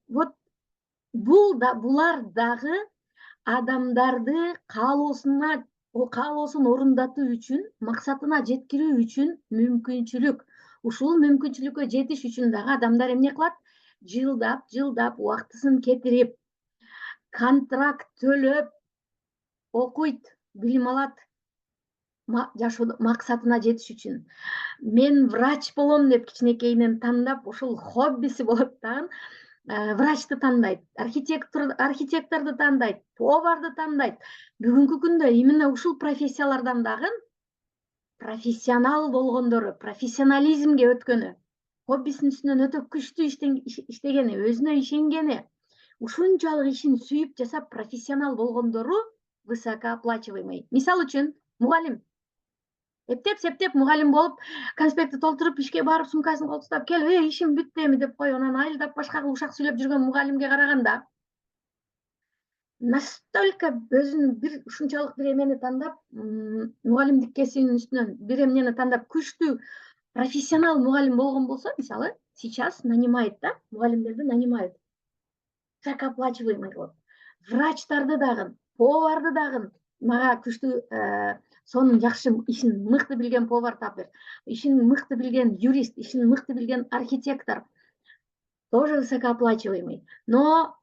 Вот булар дагы адамдарды каалоосун орундатуу үчүн, максатына жеткирүү үчүн мүмкүнчүлүк. Ушул мүмкүнчүлүккө жетиш үчүн дагы адамдар эмне кылат? Жылдап убактысын кетирип, контракт төлөп, окуйт, билим алат, жашоодо максатына жетиш үчүн. Мен врач болом деп кичинекейинен тандап, ушул хоббиси болуп тагын врачты тандайт, архитекторду тандайт, поварды тандайт. Бүгүнкү күндө именно ушул профессиялардан дагы профессионал болгондору, профессионализмге өткөнү, хоббисинин үстүнөн өтө күчтүү иштегени, өзүнө ишенгени, ушунчалык ишин сүйүп жасап профессионал болгондору высокооплачиваемый. Мисалы үчүн, мугалим. Эптеп мугалим болуп, конспектти толтуруп, ишке барып, сумкасын колтустап, келип, ишим бүттү эми деп коюп, анан айылдап башка ушак сүйлөп жүргөн мугалимге караганда, настолько өзүнүн бир ушунчалык бир эмени тандап, мугалимдик кесибинин үстүнөн бир эмнени тандап, күчтүү профессионал мугалим болгон болсо, мисалы, сейчас нанимает да, мугалимдерди нанимает. Высокооплачиваемый кылып. Врачтарды дагы, поварды дагы, мага күчтүү сонун жакшы ишин мыкты билген повар таап бер. Ишин мыкты билген юрист, ишин мыкты билген архитектор. Тоже высокооплачиваемый. Но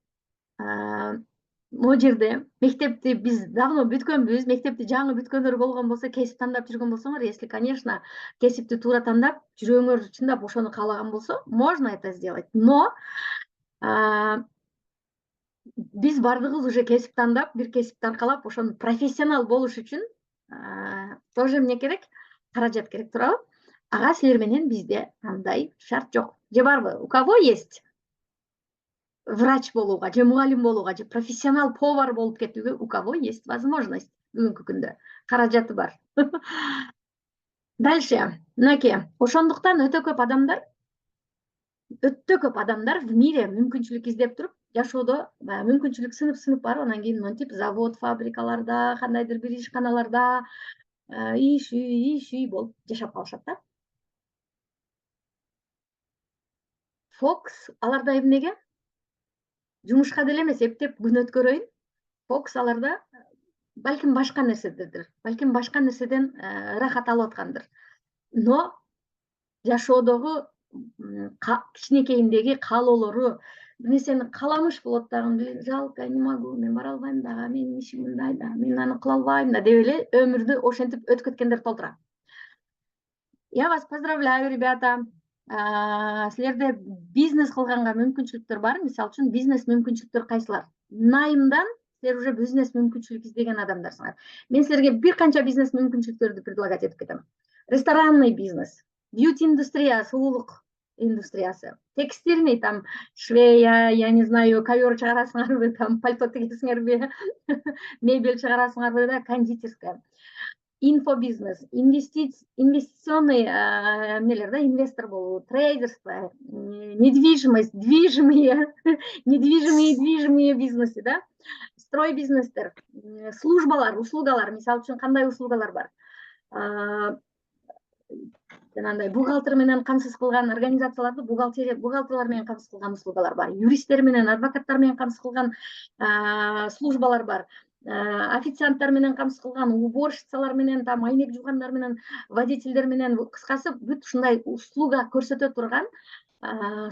могу жерде мектепти биз давно бүткөнбүз, мектепти жаңы бүткөндөр болгон болсо, кесип тандап жүргөн болсоңор, если, конечно, кесипти туура тандап, жүрөгүңөр чындап ошону каалаган болсо, можно это сделать. Но биз бардыгыбыз уже кесип тандап, бир кесипти аркалап, ошону профессионал болуш үчүн тоже эмне керек? Каражат керек турабы? Ага силер менен бизде андай шарт жок. Же барбы? У кого есть врач болууга, же мугалим болууга, же профессионал повар болуп кетүүгө, у кого есть возможность бүгүнкү күндө? Каражаты бар. Дальше, мынакей, ошондуктан өтө көп адамдар в мире мүмкүнчүлүк издеп туруп, жашоодо мүмкүнчүлүк сынып барып, анан кийин монтип завод, фабрикаларда, кандайдыр бир ишканаларда иш үй болуп жашап калышат да. Фокус аларда эмнеге? Жумушка деле эмес, эптеп күн өткөрөйүн. Фокус аларда балким башка нерседердир. Балким башка нерседен рахат алып аткандыр. Но жашоодогу кичинекейиндеги каалоолору, бир нерсени кааламыш болот дагы, жалко, не могу, мен бара албайм дагы, менин ишим мындай да, мен аны кыла албайм да деп эле өмүрдү ошентип өтүп кеткендер толтура. Я вас поздравляю, ребята. Силерде бизнес кылганга мүмкүнчүлүктөр бар. Мисалы үчүн бизнес мүмкүнчүлүктөр кайсылар? Найымдан силер уже бизнес мүмкүнчүлүк издеген адамдарсыңар. Мен силерге бир канча бизнес мүмкүнчүлүктөрдү предлагать этип кетем. Ресторанный бизнес, бьюти индустрия, сулуулук индустриясы, текстильный, там швея, я не знаю, ковер чыгарасыңарбы, там пальто тигесиңерби, мебель чыгарасыңарбы да, кондитерская. Инфобизнес, инвестиционный эмнелер да, инвестор болуу, трейдерство, недвижимость, недвижимые бизнеси да, строй бизнестер, службалар, услугалар, мисалы үчүн кандай услугалар бар? Жанагындай бухгалтер менен камсыз кылган организацияларды бухгалтерлер менен камсыз кылган услугалар бар. Юристтер менен, адвокаттар менен камсыз кылган службалар бар. Официанттар менен камсыз кылган, уборщицалар менен, там айнек жуугандар менен, водительдер менен, кыскасы бүт ушундай услуга көрсөтө турган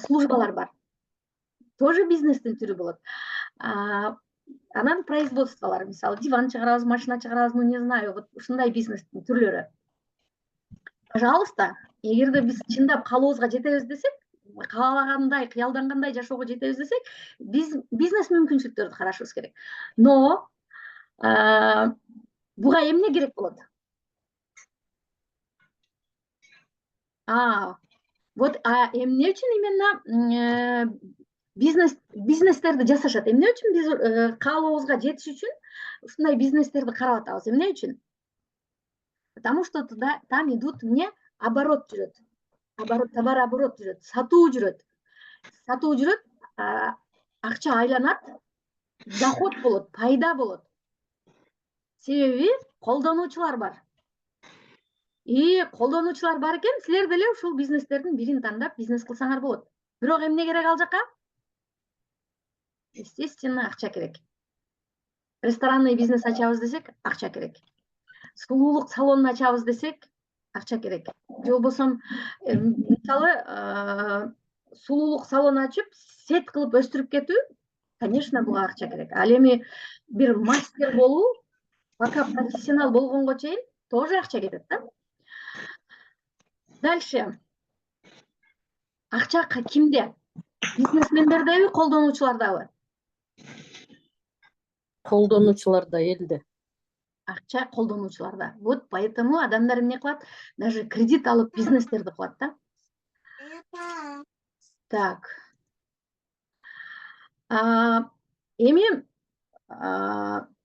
службалар бар. Тоже бизнестин түрү болот. Анан производстволор, мисалы, диван чыгарабыз, машина чыгарабыз, ну не знаю, вот ушундай бизнестин түрлөрү. Пожалуйста, эгерде биз чындап каалообузга жетебиз десек, каалагандай, кыялдангандай жашоого жетебиз десек, биз бизнес мүмкүнчүлүктөрдү карашыбыз керек. Но буга эмне керек болот? Вот эмне үчүн именно бизнестерди жасашат? Эмне үчүн биз каалообузга жетиш үчүн ушундай бизнестерди карап атабыз? Эмне үчүн? Потому что там идут мне оборот жүрөт. Товарооборот жүрөт, сатуу жүрөт. Акча айланат, доход болот, пайда болот. Себеби колдонуучулар бар. И колдонуучулар бар экен, силер деле ушул бизнестердин бирин тандап бизнес кылсаңар болот. Бирок эмне керек ал жака? Естественно, акча керек. Ресторанный бизнес ачабыз десек, акча керек. Сулуулук салонун ачабыз десек, акча керек. Же болбосо, мисалы, сулуулук салон ачып, сет кылып өстүрүп кетүү, конечно, буга акча керек. Ал эми бир мастер болуу, пока профессионал болгонго чейин тоже акча кетет да. Дальше. Акча кимде? Бизнесмендердеби, колдонуучулардабы? Колдонуучуларда, элде. Акча колдонуучуларда. Вот поэтому адамдар эмне кылат? Даже кредит алып бизнестерди кылат да. Так. Эми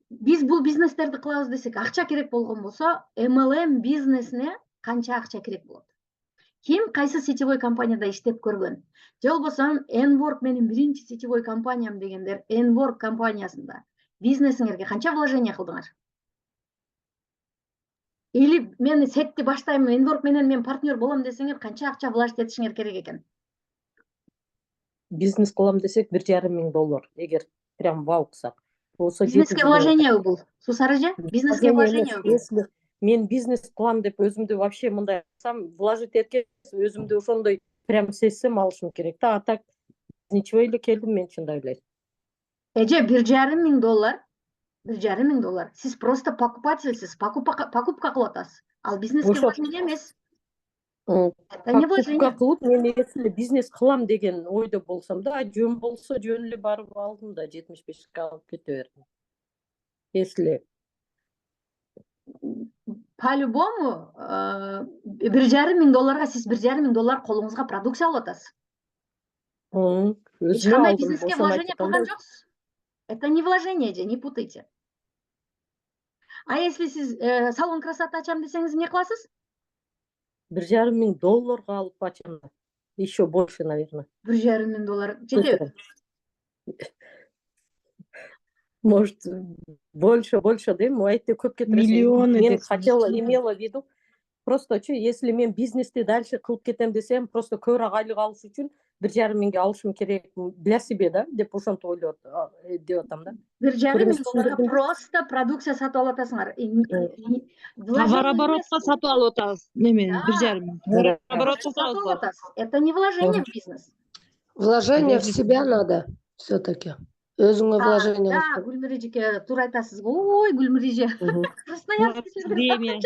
биз бул бизнестерди кылабыз десек, акча керек болгон болсо, MLM бизнесине канча акча керек болот? Ким кайсы сетевой компанияда иштеп көргөн? Же болбосо Enwork менин биринчи сетевой компаниям дегендер, Enwork компаниясында бизнесиңерге канча вложение кылдыңар? Или мен сетти баштайм, Enwork менен мен партнер болом десеңер, канча акча вложить этишиңер керек экен? Бизнес кылам десек, $1,500, эгер прям вау кылсак. Бизнеске вложение бул. Сусары же? Бизнеске вложение бул. Если мен бизнес кылам деп өзүмдү вообще мындай кылсам, вложить эткенде өзүмдү ошондой прям сезсем алышым керек да. А так ничего эле келдим мен чындап эле. Эже $1,500. $1,500. Сиз просто покупательсиз, покупка кылып атасыз. Ал бизнеске вложение эмес. Это не вложение. Покупка кылып, мен если бизнес кылам деген ойдо болсом да, жөн болсо жөн эле барып алдым да, 75 алып кете бердим. Если по-любому $1,500 сиз $1,500 колуңузга продукция алып атасыз. Эч кандай бизнеске вложение кылган жоксуз. Это не вложение же, не путайте. А если сиз салон красоты ачам десеңиз, эмне кыласыз? $1,500 алып ачам. Еще больше, наверное. $1,500 жетеби? Может, больше, дейм, айтты көп кетет. Миллионы. Мен имела в виду, просто если мен бизнести дальше кылып кетем десем, просто көбүрөөк айлык алыш үчүн $1,500 алышым керек для себя, да, деп ошентип ойлоп деп атам да. $1,500 просто продукция сатып алып атасыңар. Товарооборотко сатып алып атабыз. Немен $1,500. Это не вложение в бизнес. Вложение в себя надо все-таки. Өзіңе вложение. Да, Гүлмира эжеке, туура айтасыз. Ой, Гүлмира эже. Красноярский Время.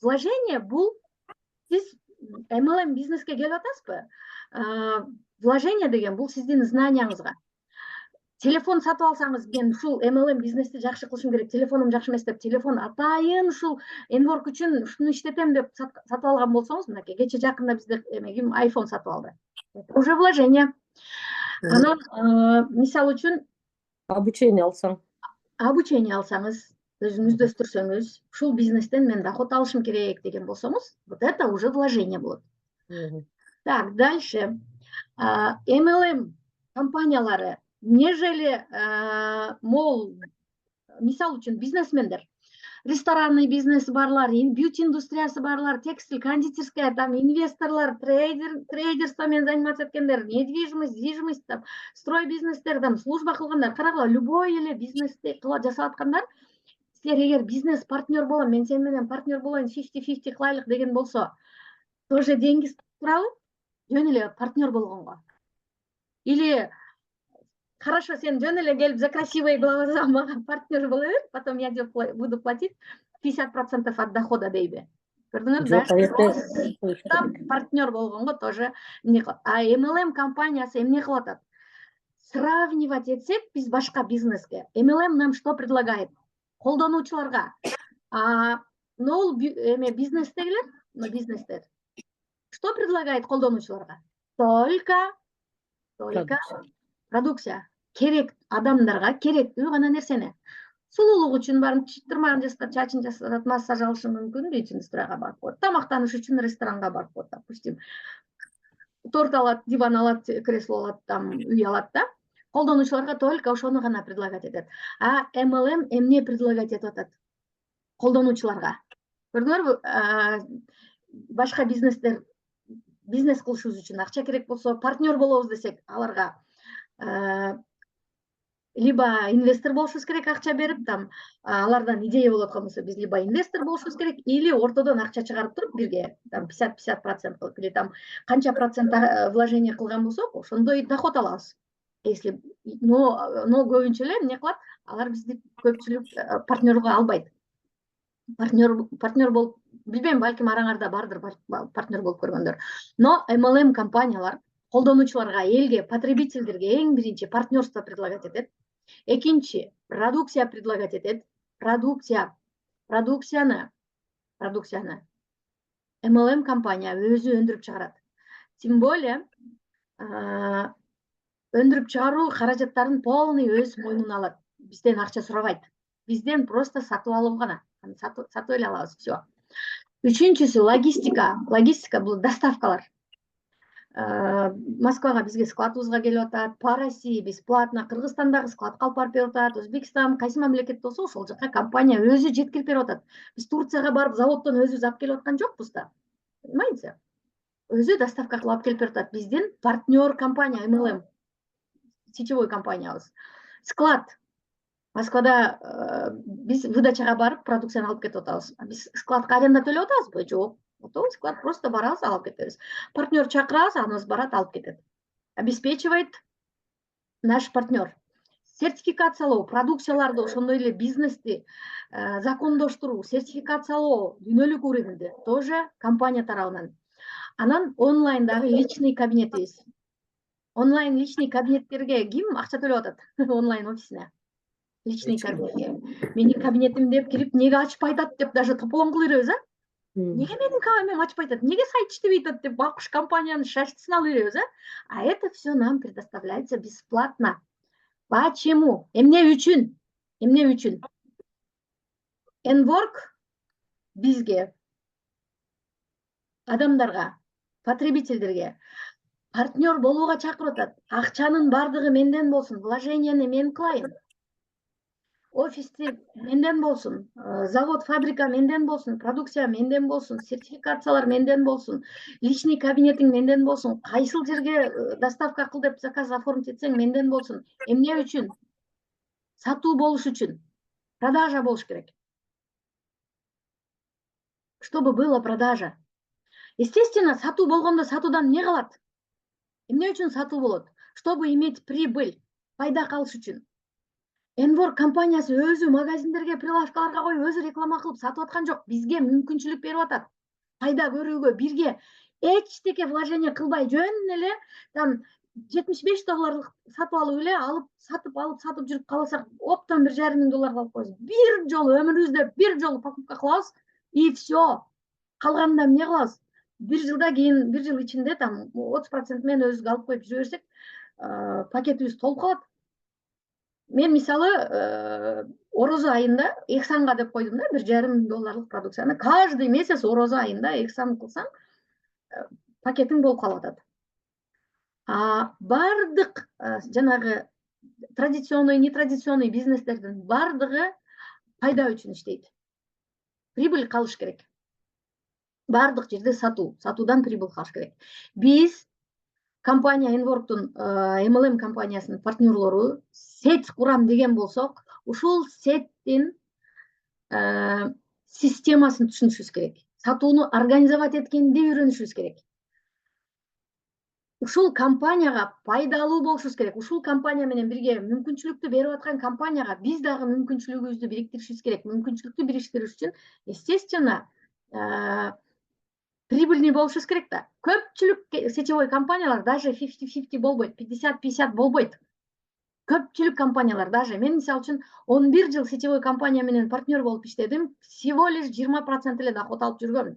Вложение бул сиз MLM бизнеске келип атасызбы? Вложение деген бул сиздин знанияңызга. Телефон сатып алсаңыз, мен ушул MLM бизнести жакшы кылышым керек, телефонум жакшы эмес деп, телефон атайын ушул Enwork үчүн ушуну иштетем деп сатып алган болсоңуз, мынакей кече жакында бизде ким iPhone сатып алды. Это уже вложение. Анан мисалы үчүн Обучение алсаң. обучение алсаңыз, өзүңүздү өстүрсөңүз, ушул бизнестен мен доход алышым керек деген болсоңуз, вот это уже вложение болот. Так, дальше. MLM компаниялары нежели мол, мисал үчүн бизнесмендер, ресторанный бизнеси барлар, бьюти индустриясы барлар, текстиль, кондитерская, там инвесторлар, трейдерствомен заниматься эткендер, недвижимость, там строй бизнестер, там служба кылгандар, карагыла, любой эле бизнести жасап аткандар, силер эгер бизнес партнер болом, мен сен менен партнер болоюн, 50-50 кылайлык деген болсо, тоже деньги турабы? Жөн эле партнер болгонго. Или хорошо, сен жөн эле келип за красивый мага партнер боло бер, потом я буду платить 50% от дохода дейби. Көрдүңүзбү? Да? Партнер болгонго тоже эмне кылат. А MLM компаниясы эмне кылып атат? Сравнивать этсек биз башка бизнеске. MLM нам что предлагает? Колдонуучуларга. Но бизнестегилер, бизнестер. Что предлагает колдонуучуларга? Только продукция. Керек адамдарга керектүү гана нерсени. Сулуулук үчүн барып тырмагын жасап, чачын жасап, массаж алышы мүмкүн, бьюти индустрияга барып коет. Тамактаныш үчүн ресторанга барып коет, допустим. Торт алат, диван алат, кресло алат, там үй алат да. Колдонуучуларга только ошону гана предлагать этет. А MLM эмне предлагать этип атат? Колдонуучуларга. Көрдүңөрбү? Башка бизнестер бизнес кылышыбыз үчүн акча керек болсо, партнер болобуз десек, аларга либо инвестор болушубуз керек, акча берип, там алардан идея болот болсо, биз либо инвестор болушубуз керек, или ортодон акча чыгарып туруп бирге, там 50-50% кылып, или там канча процент вложение кылган болсок, ошондой доход алабыз. Если но көбүнчө эле эмне кылат? Алар бизди көпчүлүк партнерго албайт. Партнер болуп, билбейм, балким араңарда бардыр партнер болуп көргөндөр. Но MLM компаниялар колдонуучуларга, элге, потребительдерге эң биринчи партнерство предлагать этет. Экинчи, продукция предлагать этет. Продукцияны MLM компания өзү өндүрүп чыгарат. Тем более, өндүрүп чыгаруу каражаттарын полный өз мойнуна алат. Бизден акча сурабайт. Бизден просто сатып алуу гана. Сатып эле алабыз, всё. Үчүнчүсү логистика. Логистика бул доставкалар. Москвага бизге складыбызга келип атат, по России бесплатно, Кыргызстандагы складка алып барып берип атат, Өзбекстан кайсы мамлекет болсо ошол жака компания өзү жеткирип берип атат. Биз Турцияга барып заводдон өзүбүз алып келип аткан жокпуз да. Понимаете? Өзү доставка кылып келип берип атат. Биздин партнер компания MLM. Сетевой компаниябыз. Склад. Москвада биз выдачага барып продукцияны алып кетип атабыз. Биз складка аренда төлөп атабызбы? Жок. Ото склад просто барабыз, алып кетебиз. Партнер чакырабыз, аныбыз барат, алып кетет. Обеспечивает наш партнер. Сертификациялоо, продукцияларды, ошондой эле бизнести закондоштуруу, сертификациялоо дүйнөлүк уровенде тоже компания тарабынан. Анан онлайндагы личный кабинетибиз. Онлайн личный кабинеттерге ким акча төлөп атат? Онлайн офисине. Личный кабинетке. Менин кабинетим деп кирип, неге ачпай атат деп даже тополоң кылып беребиз, Неге менин кабинетим ачпай атат? Неге сайт иштебей атат деп бакуш компаниянын шашкысын алып беребиз, А это все нам предоставляется бесплатно. Почему? Эмне үчүн? Enwork бизге, адамдарга, потребительдерге партнер болууга чакырып атат. Акчанын бардыгы менден болсун, вложенияны мен кылайын. Офисти менден болсун, завод, фабрика менден болсун, продукция менден болсун, сертификациялар менден болсун, личный кабинетиң менден болсун, кайсыл жерге доставка кыл деп заказ оформить этсең менден болсун. Эмне үчүн? Сатуу болуш үчүн. Продажа болуш керек. Чтобы была продажа. Естественно, сатуу болгондо сатуудан не калат? Эмне үчүн сатуу болот? Чтобы иметь прибыль, пайда калыш үчүн. Enwork компаниясы өзү магазиндерге, прилавкаларга коюп, өзү реклама кылып сатып аткан жок. Бизге мүмкүнчүлүк берип атат. Пайда көрүүгө, бирге эчтеке вложение кылбай жөн эле там $75 сатып алып эле сатып жүрүп калсак, оптом $1,5 алып коебуз. Бир жолу өмүрүбүздө бир жолу покупка кылабыз и все. Калганында эмне кылабыз? Бир жылдан кийин, бир жыл ичинде там 30% менен өзүбүз алып коюп жүрө берсек, пакетибиз толуп калат. Мен мисалы орозо айында эксанга деп койдум да, $1,5 продукцияны. Каждый месяц орозо айында эксан кылсаң, пакетиң болуп калып атат. Бардык жанагы традиционный, нетрадиционный бизнестердин бардыгы пайда үчүн иштейт. Прибыль калыш керек. Бардык жерде сатуудан прибыль калыш керек. Биз компания Enworktун MLM компаниясынын партнерлору сет курам деген болсок, ушул сеттин системасын түшүнүшүбүз керек. Сатууну организовать эткенди үйрөнүшүбүз керек. Ушул компанияга пайдалуу болушубуз керек. Ушул компания менен бирге мүмкүнчүлүктү берип аткан компанияга биз дагы мүмкүнчүлүгүбүздү бириктиришибиз керек. Мүмкүнчүлүктү бириктириш үчүн, естественно, прибыльный болушубуз керек да. Көпчүлүк сетевой компаниялар даже 50-50 болбойт, 50-50 болбойт. Көпчүлүк компаниялар даже мен мисалы үчүн 11 жыл сетевой компания менен партнер болуп иштедим, всего лишь 20% эле доход алып жүргөм.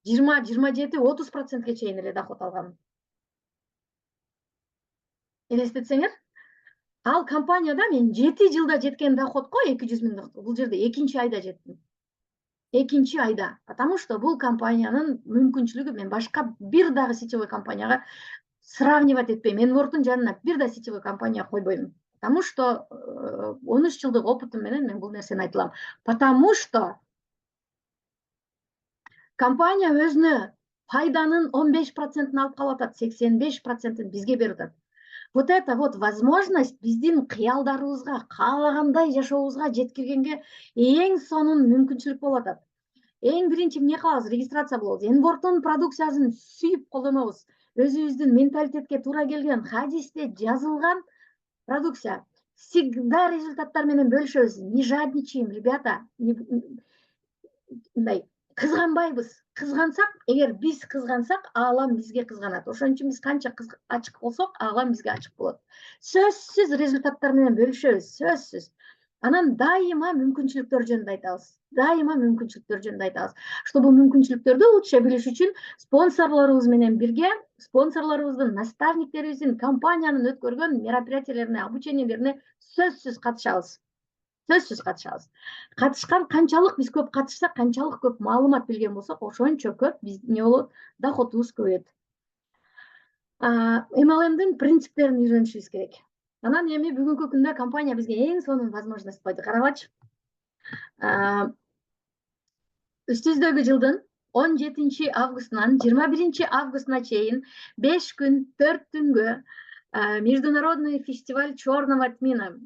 20-27-30%ге чейин эле доход алгам. Элестетсеңер, ал компанияда мен 7 жылда жеткен доходко 200 000 доход. Бул жерде 2-нчи айда жеттим. 2-нчи айда. Потому что бул компаниянын мүмкүнчүлүгү мен башка бир дагы сетевой компанияга сравнивать этпейм. Enworktун жанына бир да сетевой компания койбойм. Потому что 13 жылдык опытым менен мен бул нерсени айта алам. Потому что компания өзүнө пайданын 15%-ын алып калып атат, 85%-ын бизге берип атат. Вот это вот возможность биздин кыялдарыбызга, каалагандай жашообузга жеткиргенге эң сонун мүмкүнчүлүк болуп атат. Эң биринчи эмне кылабыз? Регистрация болобуз. Enworktун продукциясын сүйүп колдонобуз. Өзүбүздүн менталитетке туура келген, хадисте жазылган продукция. Всегда результаттар менен бөлүшөбүз. Не жадничаем, ребята. Мындай кызганбайбыз. Кызгансак, эгер биз кызгансак, аалам бизге кызганат. Ошон үчүн биз канча ачык болсок, аалам бизге ачык болот. Сөзсүз результаттар менен бөлүшөбүз, сөзсүз. Анан дайыма мүмкүнчүлүктөр жөнүндө айтабыз. Чтобы мүмкүнчүлүктөрдү лучше билиш үчүн спонсорлорубуз менен бирге, спонсорлорубуздун, наставниктерибиздин компаниянын өткөргөн мероприятияларына, обучениелерине сөзсүз катышабыз. Катышкан канчалык биз көп катышсак, канчалык көп маалымат билген болсок, ошончо көп биз эмне болот? Доходубуз көбөйөт. MLM-дин принциптерин үйрөнүшүбүз керек. Анан эми бүгүнкү күндө компания бизге эң сонун возможность койду. Карабачы. Үстүбүздөгү жылдын 17 августунан 21 августуна чейин 5 күн 4 түнгө международный фестиваль черного тмина,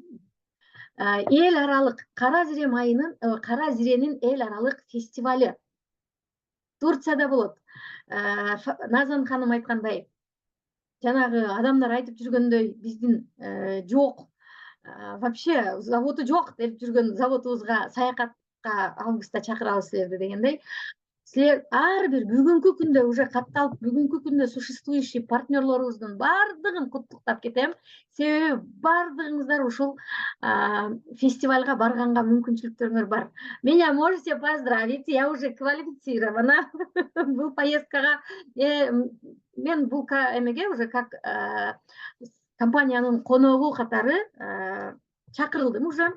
эл аралык кара зиренин эл аралык фестивали Турцияда болот. Назан ханым айткандай, жанагы адамдар айтып жүргөндөй биздин жок, вообще заводу жок деп жүргөн заводубузга саякатка августта чакырабыз силерди дегендей. Силер ар бир бүгүнкү күндө уже катталып, бүгүнкү күндө существующий партнерлорубуздун бардыгын куттуктап кетем. Себеби бардыгыңыздар ушул фестивальга барганга мүмкүнчүлүктөрүңөр бар. Меня можете поздравить, я уже квалифицирована бул поездкага. Мен бул эмеге уже как компаниянын коногу катары чакырылдым уже.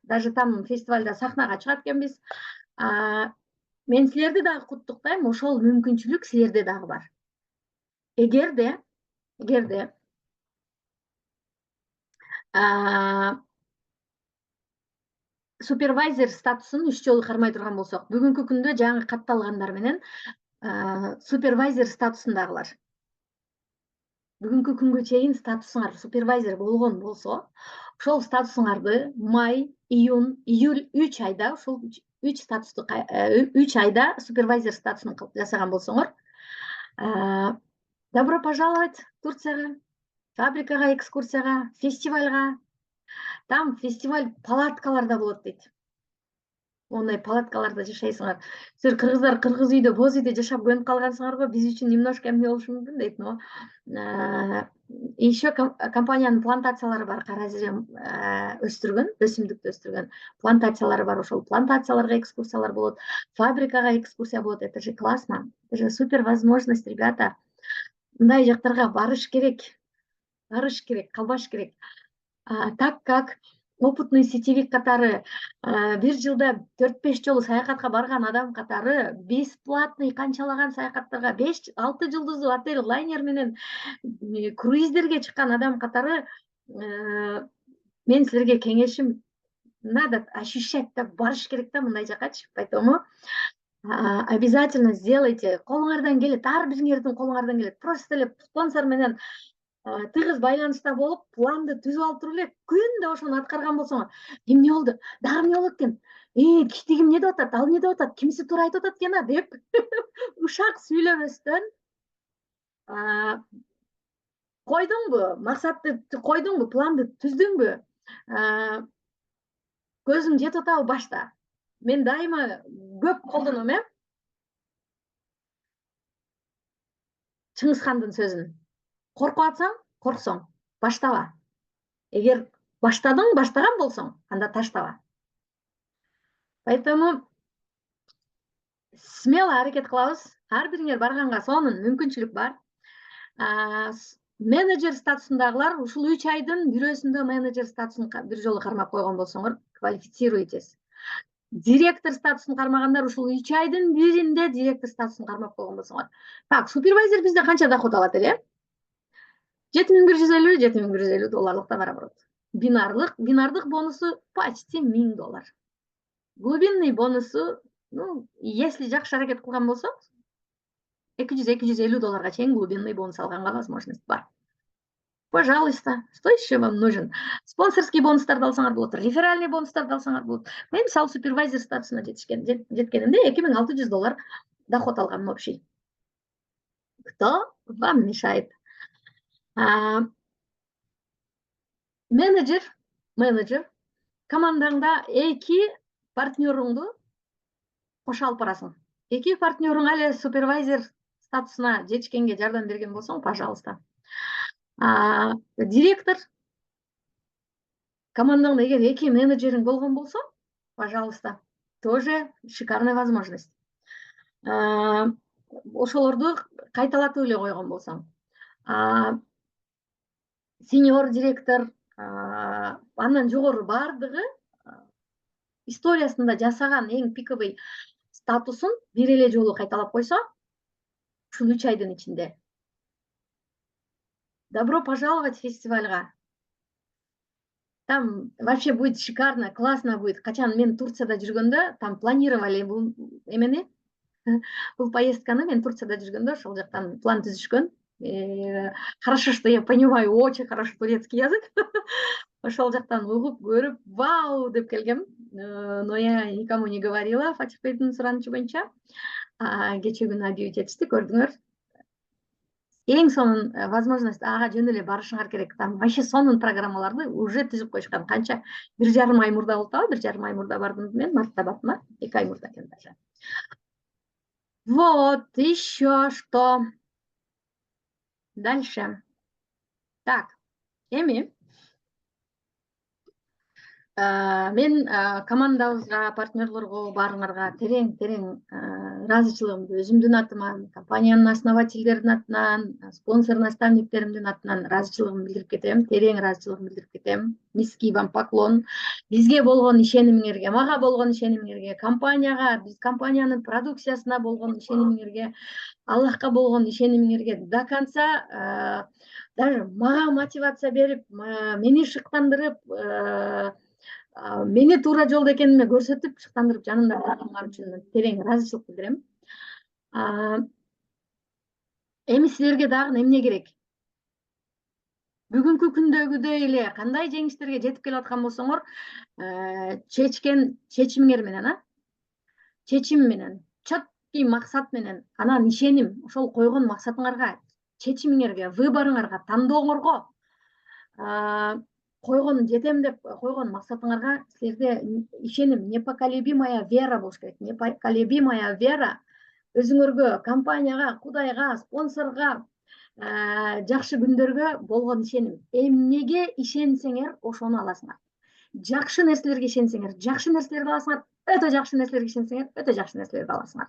Даже там фестивальда сахнага чыгат экенбиз. Мен силерди дагы куттуктайм, ошол мүмкүнчүлүк силерде дагы бар. Эгерде супервайзер статусун 3 жолу кармай турган болсок, бүгүнкү күндө жаңы катталгандар менен супервайзер статусундагылар. Бүгүнкү күнгө чейин статусуңар супервайзер болгон болсо, ошол статусуңарды май, июнь, июль 3 айда ошол 3 айда супервайзер статусун жасаган болсоңор, Добро пожаловать Турцияга, фабрикага, экскурсияга, фестивальга. Там фестиваль палаткаларда болот дейт. Ондай палаткаларда жашайсыңар. Силер кыргыздар кыргыз үйдө, боз үйдө жашап көнүп калгансыңар го, биз үчүн немножко эмне болушу мүмкүн дейт, но еще компаниянын плантациялары бар, каразире өстүргөн, өсүмдүктү өстүргөн плантациялары бар. Ошол плантацияларга экскурсиялар болот, фабрикага экскурсия болот. Это же классно, это же супер возможность, ребята. Мындай жактарга барыш керек, калбаш керек. Так как опытный сетевик катары бир жылда 4-5 жолу саякатка барган адам катары бесплатный канчалаган саякаттарга 5-6 жылдыздуу отель, лайнер менен круиздерге чыккан адам катары мен силерге кеңешим, надо ощущать да, барыш керек да мындай жакачы. Поэтому обязательно сделайте. Колуңардан келет, ар бириңердин колуңардан келет. Просто эле спонсор менен тыгыз байланышта болуп, планды түзүп алып туруп эле күндө ошону аткарган болсоңор, эмне болду? Дагы эмне болот экен? Кичтиги эмне деп атат? Ал эмне деп атат? Кимиси туура айтып атат экен деп ушак сүйлөбөстөн койдуңбу? Максатты койдуңбу? Планды түздүңбү? Көзүң жетип атабы башта? Мен дайыма көп колдоном, Чыңгызхандын сөзүн. Коркуп атсаң, корксоң, баштаба. Эгер баштаган болсоң, анда таштаба. Поэтому смело аракет кылабыз. Ар бириңер барганга сонун мүмкүнчүлүк бар. Менеджер статусундагылар ушул 3 айдын бирөөсүндө менеджер статусун бир жолу кармап койгон болсоңор, квалифицируетесь. Директор статусун кармагандар ушул 3 айдын биринде директор статусун кармап койгон болсоңор. Так, супервайзер бизде канча доход алат эле? 7150 долларлыкта барабар. Бинардык бонусу почти $1000. Глубинный бонусу, если жакшы аракет кылган болсоң, $200-250 чейин глубинный бонус алганга возможность бар. Пожалуйста, что еще вам нужен? Спонсорский бонустарды алсаңар болот, реферальный бонустарды алсаңар болот. Мен мисалы супервайзер статусуна жеткенимде $2600 доход алганмын общий. Кто вам мешает? Менеджер командаңда 2 партнерыңды кошо алып барасың. 2 партнерың эле супервайзер статусуна жетишкенге жардам берген болсоң, пожалуйста. Директор командаңда эгер 2 менеджериң болгон болсо, пожалуйста, тоже шикарная возможность. Ошолорду кайталатып эле койгон болсоң. Сеньор директор, андан жогору бардыгы историясында жасаган эң пиковый статусун бир эле жолу кайталап койсо, ушул 3 айдын ичинде. Добро пожаловать в фестивальга. Там вообще будет шикарно, классно будет. Качан мен Турцияда жүргөндө, там планировали бул эмени, бул поездканы мен Турцияда жүргөндө ошол жактан план түзүшкөн. Хорошо, что я понимаю очень хорошо турецкий язык. Ошол жактан угуп, көрүп, вау деп келгем. Но я никому не говорила Фатих Бейдин суранычы боюнча. Кечээ күнү объявить этишти, көрдүңөр. Эң сонун возможность ага жөн эле барышыңар керек. Там вообще сонун программаларды уже түзүп коюшкан. Канча 1,5 ай мурда болуп атабы? 1,5 ай мурда бардым мен, мартта бардым, 2 ай мурда экен даже. Вот, еще что? Дальше. Так, эми мен командабызга, партнерлорго баарыңарга терең ыраазычылыгымды өзүмдүн атыман, компаниянын основательдеринин атынан, спонсор наставниктеримдин атынан ыраазычылыгымды билдирип кетем, терең ыраазычылыгымды билдирип кетем. Низкий вам поклон. Бизге болгон ишенимиңерге, мага болгон ишенимиңерге, компанияга, биз компаниянын продукциясына болгон ишенимиңерге, Аллахка болгон ишенимиңерге до конца, даже мага мотивация берип, мени шыктандырып, мени туура жолдо экенимди көрсөтүп, шыктандырып жанымда турганыңар үчүн терең ыраазычылык билдирем. Эми силерге дагы эмне керек? Бүгүнкү күндөгүдөй эле кандай жеңиштерге жетип келип аткан болсоңор, чечимиңер менен, чечим менен, четкий максат менен, анан ишеним, ошол койгон максатыңарга чечимиңерге, выборыңарга, тандооңорго койгон жетем деп койгон максатыңарга силерде ишеним, непоколебимая вера болуш керек. Непоколебимая вера өзүңөргө, компанияга, Кудайга, спонсорго, жакшы күндөргө болгон ишеним. Эмнеге ишенсеңер, ошону аласыңар. Жакшы нерселерге ишенсеңер, жакшы нерселерди аласыңар. Өтө жакшы нерселерге ишенсеңер, өтө жакшы нерселерди аласыңар.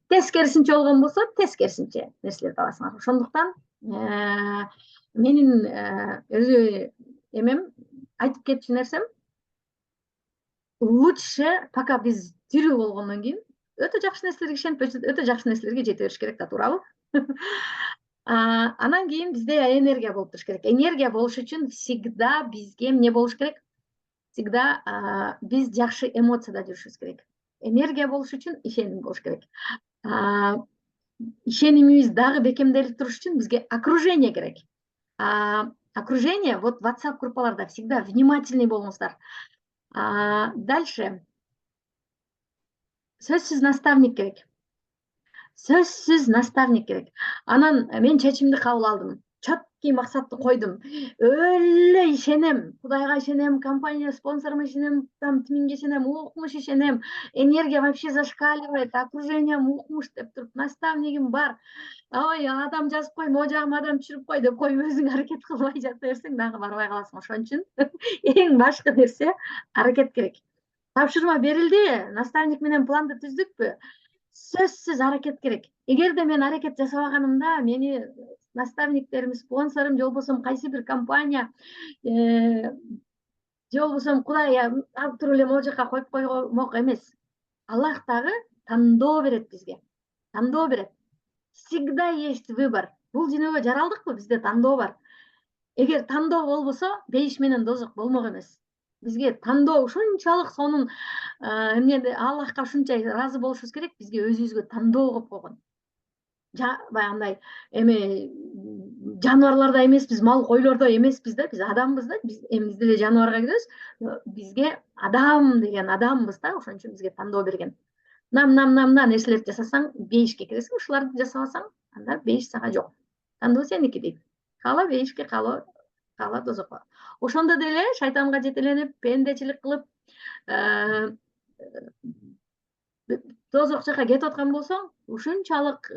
Тескерисинче болгон болсо, тескерисинче нерселерди аласыңар. Ошондуктан менин өзү эмем айтып кетчү нерсем, лучше пока биз тирүү болгондон кийин өтө жакшы нерселерге ишенип, өтө жакшы нерселерге жете бериш керек да, туурабы? Анан кийин бизде энергия болуп туруш керек. Энергия болуш үчүн всегда бизге эмне болуш керек? Всегда биз жакшы эмоцияда жүрүшүбүз керек. Энергия болуш үчүн ишеним болуш керек. Ишенимибиз дагы бекемделип туруш үчүн бизге окружение керек. Окружение, вот WhatsApp группаларда всегда внимательный болуңуздар. Дальше. Сөзсүз наставник керек. Сөзсүз наставник керек. Анан мен чечимди кабыл алдым. Четкий максатты койдум. Өлө ишенем, Кудайга ишенем, компания спонсорума ишенем, там тиминге ишенем, укмуш ишенем, энергия вообще зашкаливает, окружением укмуш деп туруп, наставнигим бар. Ой, адам жазып кой, могу жагыма адам түшүрүп кой деп коюп өзүң аракет кылбай жата берсең дагы барбай каласың. Ошон үчүн эң башкы нерсе аракет керек. Тапшырма берилди, наставник менен планды түздүкпү? Сөзсүз аракет керек. Эгерде мен аракет жасабаганымда, мени наставниктерим, спонсорум, же болбосо кайсы бир компания, же болбосо Кудай алып туруп эле могу жака коюп коймок эмес. Аллах дагы тандоо берет бизге. Тандоо берет. Всегда есть выбор. Бул дүйнөгө жаралдыкпы? Бизде тандоо бар. Эгер тандоо болбосо, бейиш менен дозок болмок эмес. Бизге тандоо ушунчалык сонун эмне Аллахка ушунча ыраазы болушубуз керек, бизге өзүбүзгө тандоо кылып койгон. Баягындай эме жаныбарларда эмеспиз, мал койлордо эмеспиз да, биз адамбыз да, биз биз деле жаныбарга киребиз. Бизге адам деген адамбыз да, ошон үчүн бизге тандоо берген. Намна нерселерди жасасаң, бейишке киресиң, ушуларды жасабасаң, анда бейиш сага жок. Тандоо сеники дейт. Каала бейишке, каала дозокко. Ошондо деле шайтанга жетеленип, пендечилик кылып, дозок жака кетип аткан болсоң, ушунчалык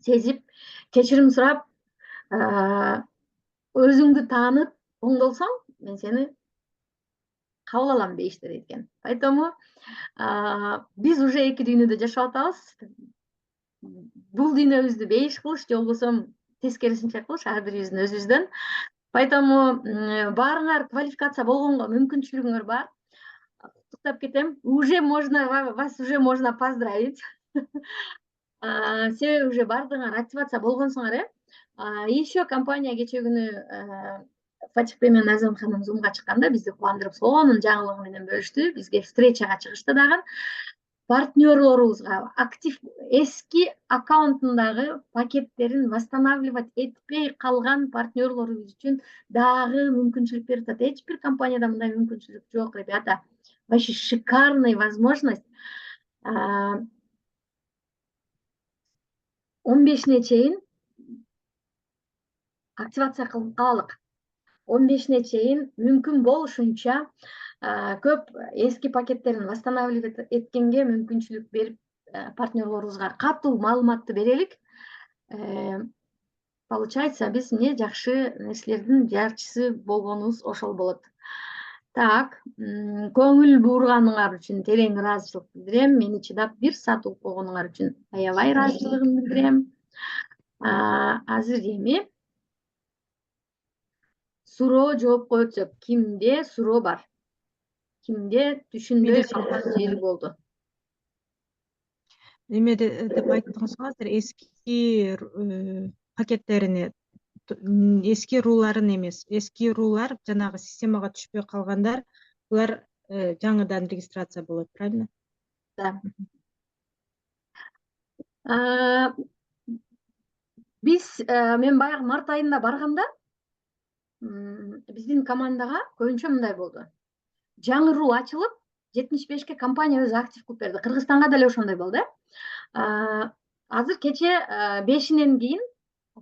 сезип, кечирим сурап, өзүңдү таанып, оңдолсоң, мен сени кабыл алам бейиште дейт экен. Поэтому биз уже эки дүйнөдө жашап атабыз. Бул дүйнөбүздү бейиш кылыш, же болбосо тескерисинче кылыш ар бирибиздин өзүбүздөн. Поэтому баарыңар квалификация болгонго мүмкүнчүлүгүңөр бар. Куттуктап кетем. Вас уже можно поздравить. Себеби уже бардыңар активация болгонсуңар, Еще компания кече күнү Фатихбей менен Азан ханым зумга чыкканда бизди кубандырып, сонун жаңылыгы менен бөлүштү. Бизге встречага чыгышты дагы. Партнерлорубузга актив эски аккаунтундагы пакеттерин восстанавливать этпей калган партнерлорубуз үчүн дагы мүмкүнчүлүк берип атат. Эч бир компанияда мындай мүмкүнчүлүк жок, ребята. Вообще шикарная возможность. 15-не чейин активация кылып калалык. 15-не чейин мүмкүн болушунча көп эски пакеттерин восстанавливать эткенге мүмкүнчүлүк берип, партнерлорубузга катуу маалыматты берелик. Получается, биз эмне жакшы нерселердин жарчысы болгонубуз ошол болот. Так, көңүл бурганыңар үчүн терең ыраазычылык билдирем. Мени чыдап 1 саат угуп койгонуңар үчүн аябай ыраазычылыгымды билдирем. Азыр эми суроо жоопко өтсөк, кимде суроо бар? Кимде түшүнбөй калган жери болду? Эме деп айттыңыз го азыр, эски пакеттерине, эски руларын эмес, эски рулар жанагы системага түшпөй калгандар, булар жаңыдан регистрация болот, правильно? Да. Мен баягы март айында барганда, биздин командага көбүнчө мындай болду. Жаңы рул ачылып, 75ке компания өзү актив кылып берди. Кыргызстанга деле ошондой болду. Азыр кече 5-инен кийин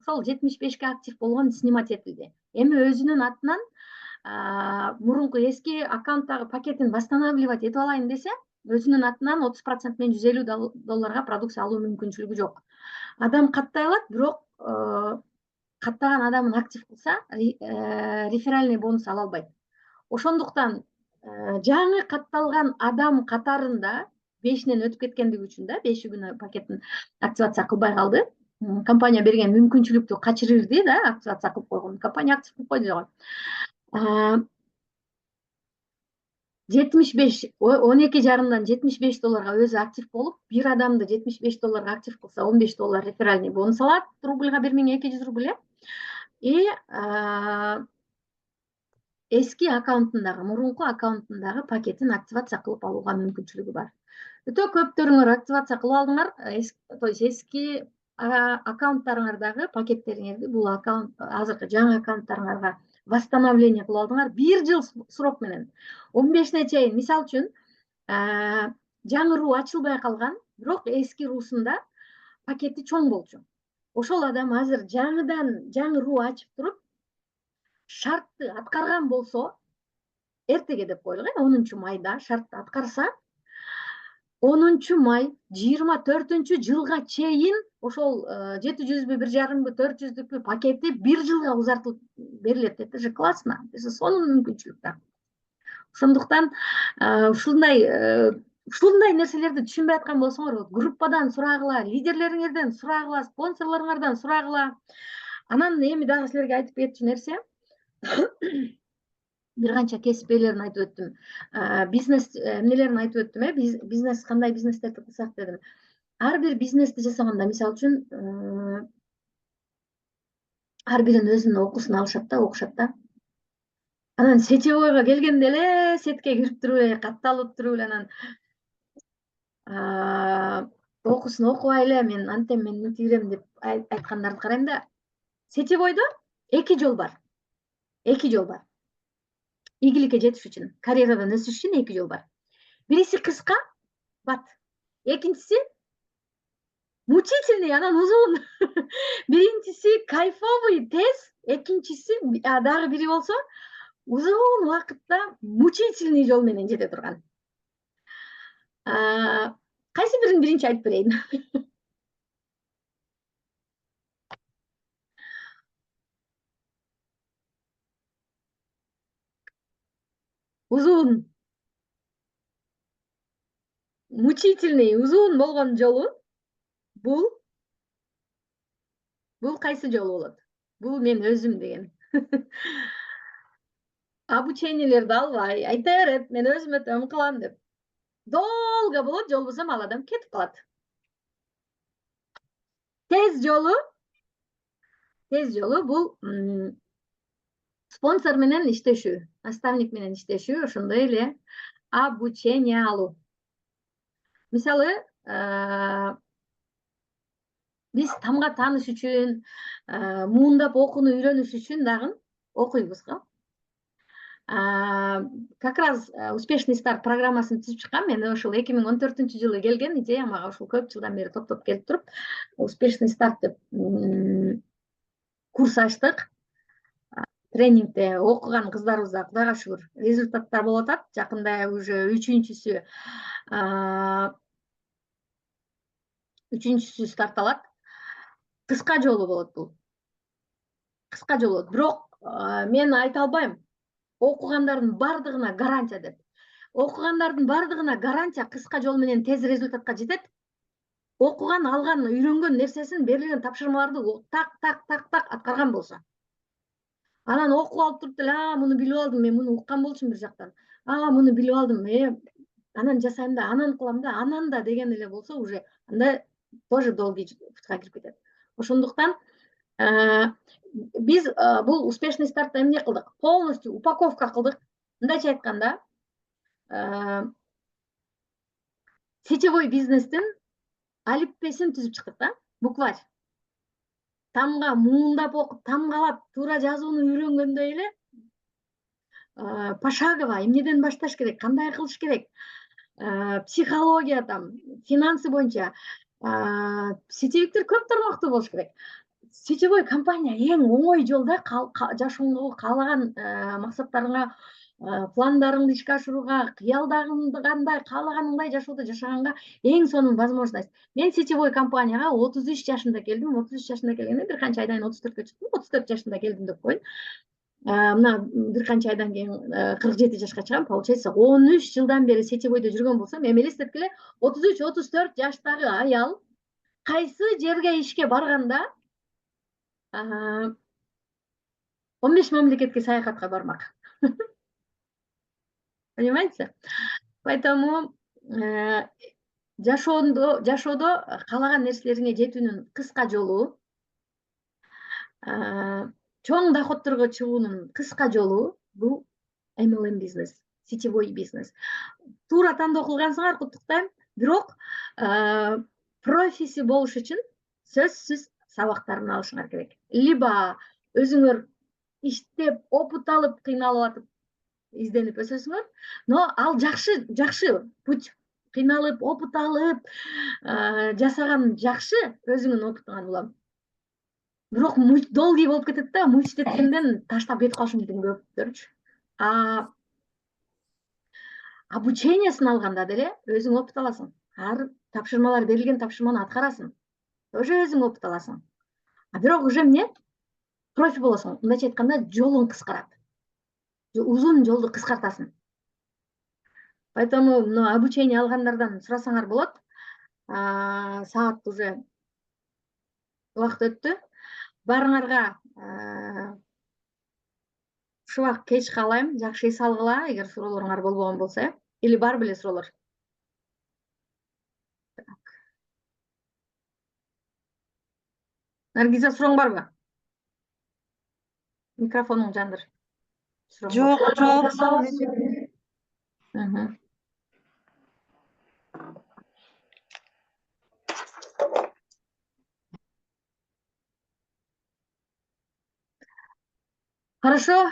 ошол 75ке актив болгон снимать этилди. Эми өзүнүн атынан мурунку эски аккаунттагы пакетин восстанавливать этип алайын десе, өзүнүн атынан 30% менен $150 продукция алуу мүмкүнчүлүгү жок. Адам каттай алат, бирок каттаган адамын актив кылса, реферальный бонус ала албайт. Ошондуктан жаңы катталган адам катарында 5-нен өтүп кеткендиги үчүн да 5 күнү пакетин активация кылбай калды. Компания берген мүмкүнчүлүктү качырырды да, активация кылып койгон. Компания актив кылып койду жок. 75, 12,5-дан $75 өзү актив болуп, бир адамды $75 актив кылса, $15 реферальный бонус алат, рубльга 1200 рубль. И эски аккаунтундагы, мурунку аккаунтундагы пакетин активация кылып алууга мүмкүнчүлүгү бар. Өтө көптөрүңөр активация кылып алдыңар, то есть эски аккаунттарыңардагы пакеттериңерди бул аккаунт азыркы жаңы аккаунттарыңарга восстановление кылып алдыңар 1 жыл срок менен. 15-не чейин, мисал үчүн, жаңы руу ачылбай калган, бирок эски руусунда пакети чоң болчу. Ошол адам азыр жаңы руу ачып туруп, шартты аткарган болсо, эртеге деп коелук, 10 майда шартты аткарса, 10 май 24-жылга чейин ошол 700бү, 1,5бү, 400дүкпү пакети 1 жылга узартылып берилет. Это же классно. Сонун мүмкүнчүлүк да. Ошондуктан ушундай нерселерди түшүнбөй аткан болсоңор, группадан сурагыла, лидерлериңерден сурагыла, спонсорлоруңардан сурагыла. Анан эми дагы силерге айтып кетчү нерсе, бир канча кесип ээлерин айтып өттүм. Бизнес эмнелерин айтып өттүм, бизнес кандай бизнестерди кылсак дедим. Ар бир бизнести жасаганда, мисал үчүн, ар бирин өзүнүн окуусун алышат да, окушат да. Анан сетевойго келгенде эле сетке кирип туруп эле, катталып туруп эле анан окуусун окубай эле мен антем мен мынтибирем деп айткандарды карайм да. Сетевойдо 2 жол бар. 2 жол бар. Ийгиликке жетиш үчүн, карьерадан өсүш үчүн 2 жол бар. Бириси кыска, бат. Экинчиси мучительный, анан узун. Биринчиси кайфовый, тез. Экинчиси дагы бири болсо узун убакытта мучительный жол менен жете турган. Кайсы бирин биринчи айтып берейин? Узун. Мучительный, узун болгон жолу бул кайсы жол болот? Бул мен өзүм деген. Обучениелерди албай, айта берет, мен өзүм өтөм кылам деп. Долго болот, жол болсом ал адам кетип калат. Тез жолу бул спонсор менен иштешүү, наставник менен иштешүү, ошондой эле обучение алуу. Мисалы, биз тамга тааныш үчүн, муундап окууну үйрөнүш үчүн дагы окуйбуз го. Как раз успешный старт программасын түзүп чыккан. Мен ошол 2014-жылы келген идея, мага ошол көп жылдан бери топтоп келип туруп, успешный старт деп курс ачтык. Тренингде окуган кыздарыбызда Кудайга шүгүр результаттар болуп атат. Жакында уже үчүнчүсү старт алат. Кыска жолу болот бул. Кыска жолу болот. Бирок мен айта албайм окугандардын бардыгына гарантия деп. Окугандардын бардыгына гарантия кыска жол менен тез результатка жетет. Окуган, алган, үйрөнгөн нерсесин, берилген тапшырмаларды так аткарган болсо. Анан окуп алып туруп деле, муну билип алдым, мен муну уккан болчумун бир жактан. Муну билип алдым, анан жасайм да, анан кылам да, анан да деген эле болсо, уже анда тоже долгий путка кирип кетет. Ошондуктан биз бул успешный стартта эмне кылдык? Полностью упаковка кылдык. Мындайча айтканда, сетевой бизнестин алиппесин түзүп чыктык да, букварь. Тамга муундап окуп, тамгалап, туура жазууну үйрөнгөндөй эле пошагово эмнеден башташ керек, кандай кылыш керек, психология, финансы боюнча сетевиктер көп тармактуу болуш керек. сетевой компания эң оңой жолда жашооңдо каалаган максаттарыңа пландарыңды ишке ашырууга, кыялдагандай каалаганыңдай жашоодо жашаганга эң сонун возможность. Мен сетевой компанияга 33 жашында келдим. 33 жашында келгенде бир канча айдан 34-кө чыктым. 34 жашында келдим деп коеюн. Мына бир канча айдан кийин 47 жашка чыгам. Получается 13 жылдан бери сетевойдо жүргөн болсом, эми элестеткиле 33-34 жаштагы аял кайсы жерге ишке барганда 15 мамлекетке саякатка бармак. Понимаете? Поэтому жашоодо каалаган нерселериңе жетүүнүн кыска жолу, чоң доходторго чыгуунун кыска жолу бул MLM бизнес, сетевой бизнес. Туура тандоо кылгансыңар, куттуктайм. Бирок профиси болуш үчүн сөзсүз сабактарын алышыңар керек. Либо өзүңөр иштеп, опыт алып, кыйналып атып изденип өсөсүңөр, но ал жакшы путь. Кыйналып, опыт алып, жасаган жакшы, өзүңдүн опытуңан улам. Бирок долгий болуп кетет да, муштеткенден таштап кетип калышы мүмкүн көптөрчү. Обучениясын алганда деле өзүң опыт аласың. Ар тапшырмалар берилген тапшырманы аткарасың. Тоже өзүң опыт аласың. Бирок уже эмне? Профи болосуң. Мындайча айтканда, жолуң кыскарат. Узун жолду кыскартасың. Поэтому обучение алгандардан сурасаңар болот. Саат уже убакыт өттү. Барыңарга ушубак кеч каалайм. Жакшы эс алгыла, эгер суроолоруңар болбогон болсо. Или бар беле суроолор? Наргиза, сурооң барбы? Микрофонуң жандыр. Жок. Хорошо.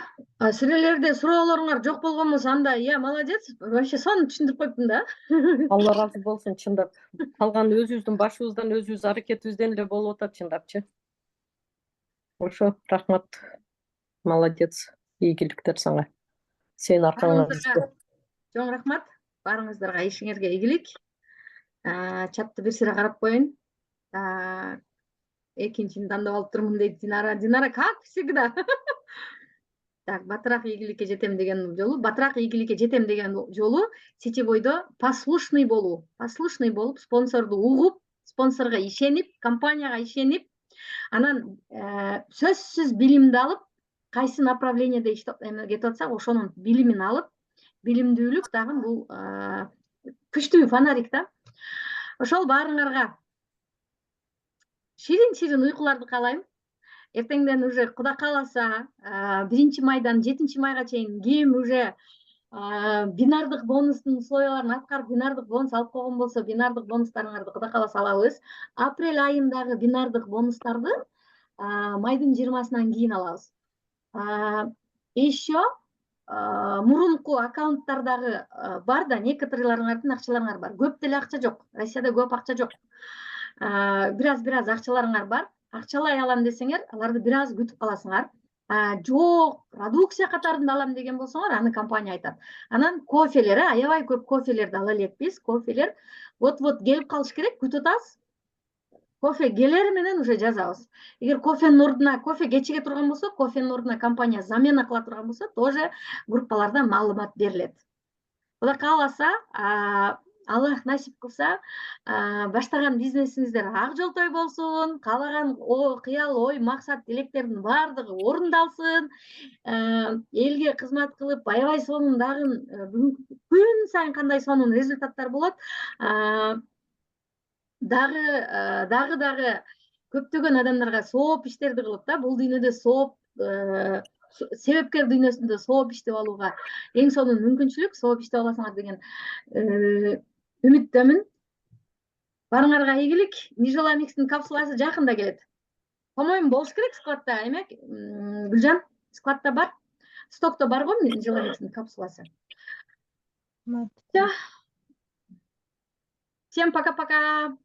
Силерде суроолоруңар жок болгон болсо, анда молодец. Вообще сонун түшүндүрүп коюптун да. Алла разы болсун, чындап. Калган өзүбүздүн башыбыздан, өзүбүз аракетибизден эле болуп атат, чындапчы. Ошо, рахмат. Молодец. Ийгиликтер сага. Сен аркаңан. Чоң рахмат. Барыңыздарга ишиңерге ийгилик. Чатты бир сыйра карап коеюн. Экинчини тандап алып турмун дейт Динара. Динара, как всегда. Так, батыраак ийгиликке жетем деген жолу сетевойдо послушный болуу. Послушный болуп, спонсорду угуп, спонсорго ишенип, компанияга ишенип, анан сөзсүз билимди алып, кайсы направленияда кетип атсак, ошонун билимин алып, билимдүүлүк дагы бул күчтүү фонарик да. Ошол баарыңарга ширин уйкуларды каалайм. Эртеңден уже Куда кааласа, 1 майдан 7 майга чейин ким уже бинардык бонустун условияларын аткарып, бинардык бонус алып койгон болсо, бинардык бонустарыңарды Куда кааласа алабыз. Апрель айындагы бинардык бонустарды майдын 20-сынан кийин алабыз. Еще мурунку аккаунттардагы бар да, некоторыйларыңардын акчаларыңар бар. Көп деле акча жок. Россияда көп акча жок. Бираз акчаларыңар бар. Акчалай алам десеңер, аларды бираз күтүп каласыңар. Жок, продукция катарында алам деген болсоңор, аны компания айтат. Анан кофелер, аябай көп кофелерди ала элекпиз. Кофелер вот келип калыш керек, күтүп атабыз. Кофе келери менен уже жазабыз. Эгер кофенин ордуна кофе кечиге турган болсо, кофенин ордуна компания замена кыла турган болсо, тоже группаларда маалымат берилет. Куда кааласа, Аллах насип кылса, баштаган бизнесиңиздер ак жолтой болсун, каалаган кыял, ой, максат, тилектердин баардыгы орундалсын, элге кызмат кылып, аябай сонун дагы күн сайын кандай сонун результаттар болот. Дагы көптөгөн адамдарга сооп иштерди кылып да, бул дүйнөдө сооп, себепкер дүйнөсүндө сооп иштеп алууга эң сонун мүмкүнчүлүк, сооп иштеп аласыңар деген үмүттөмүн. Барыңарга ийгилик. Нижоламикстин капсуласы жакында келет. По-моему, болуш керек складта, эме? Гүлжан, складта бар? Стокто бар го Нижоламикстин капсуласы? Всем пока-пока.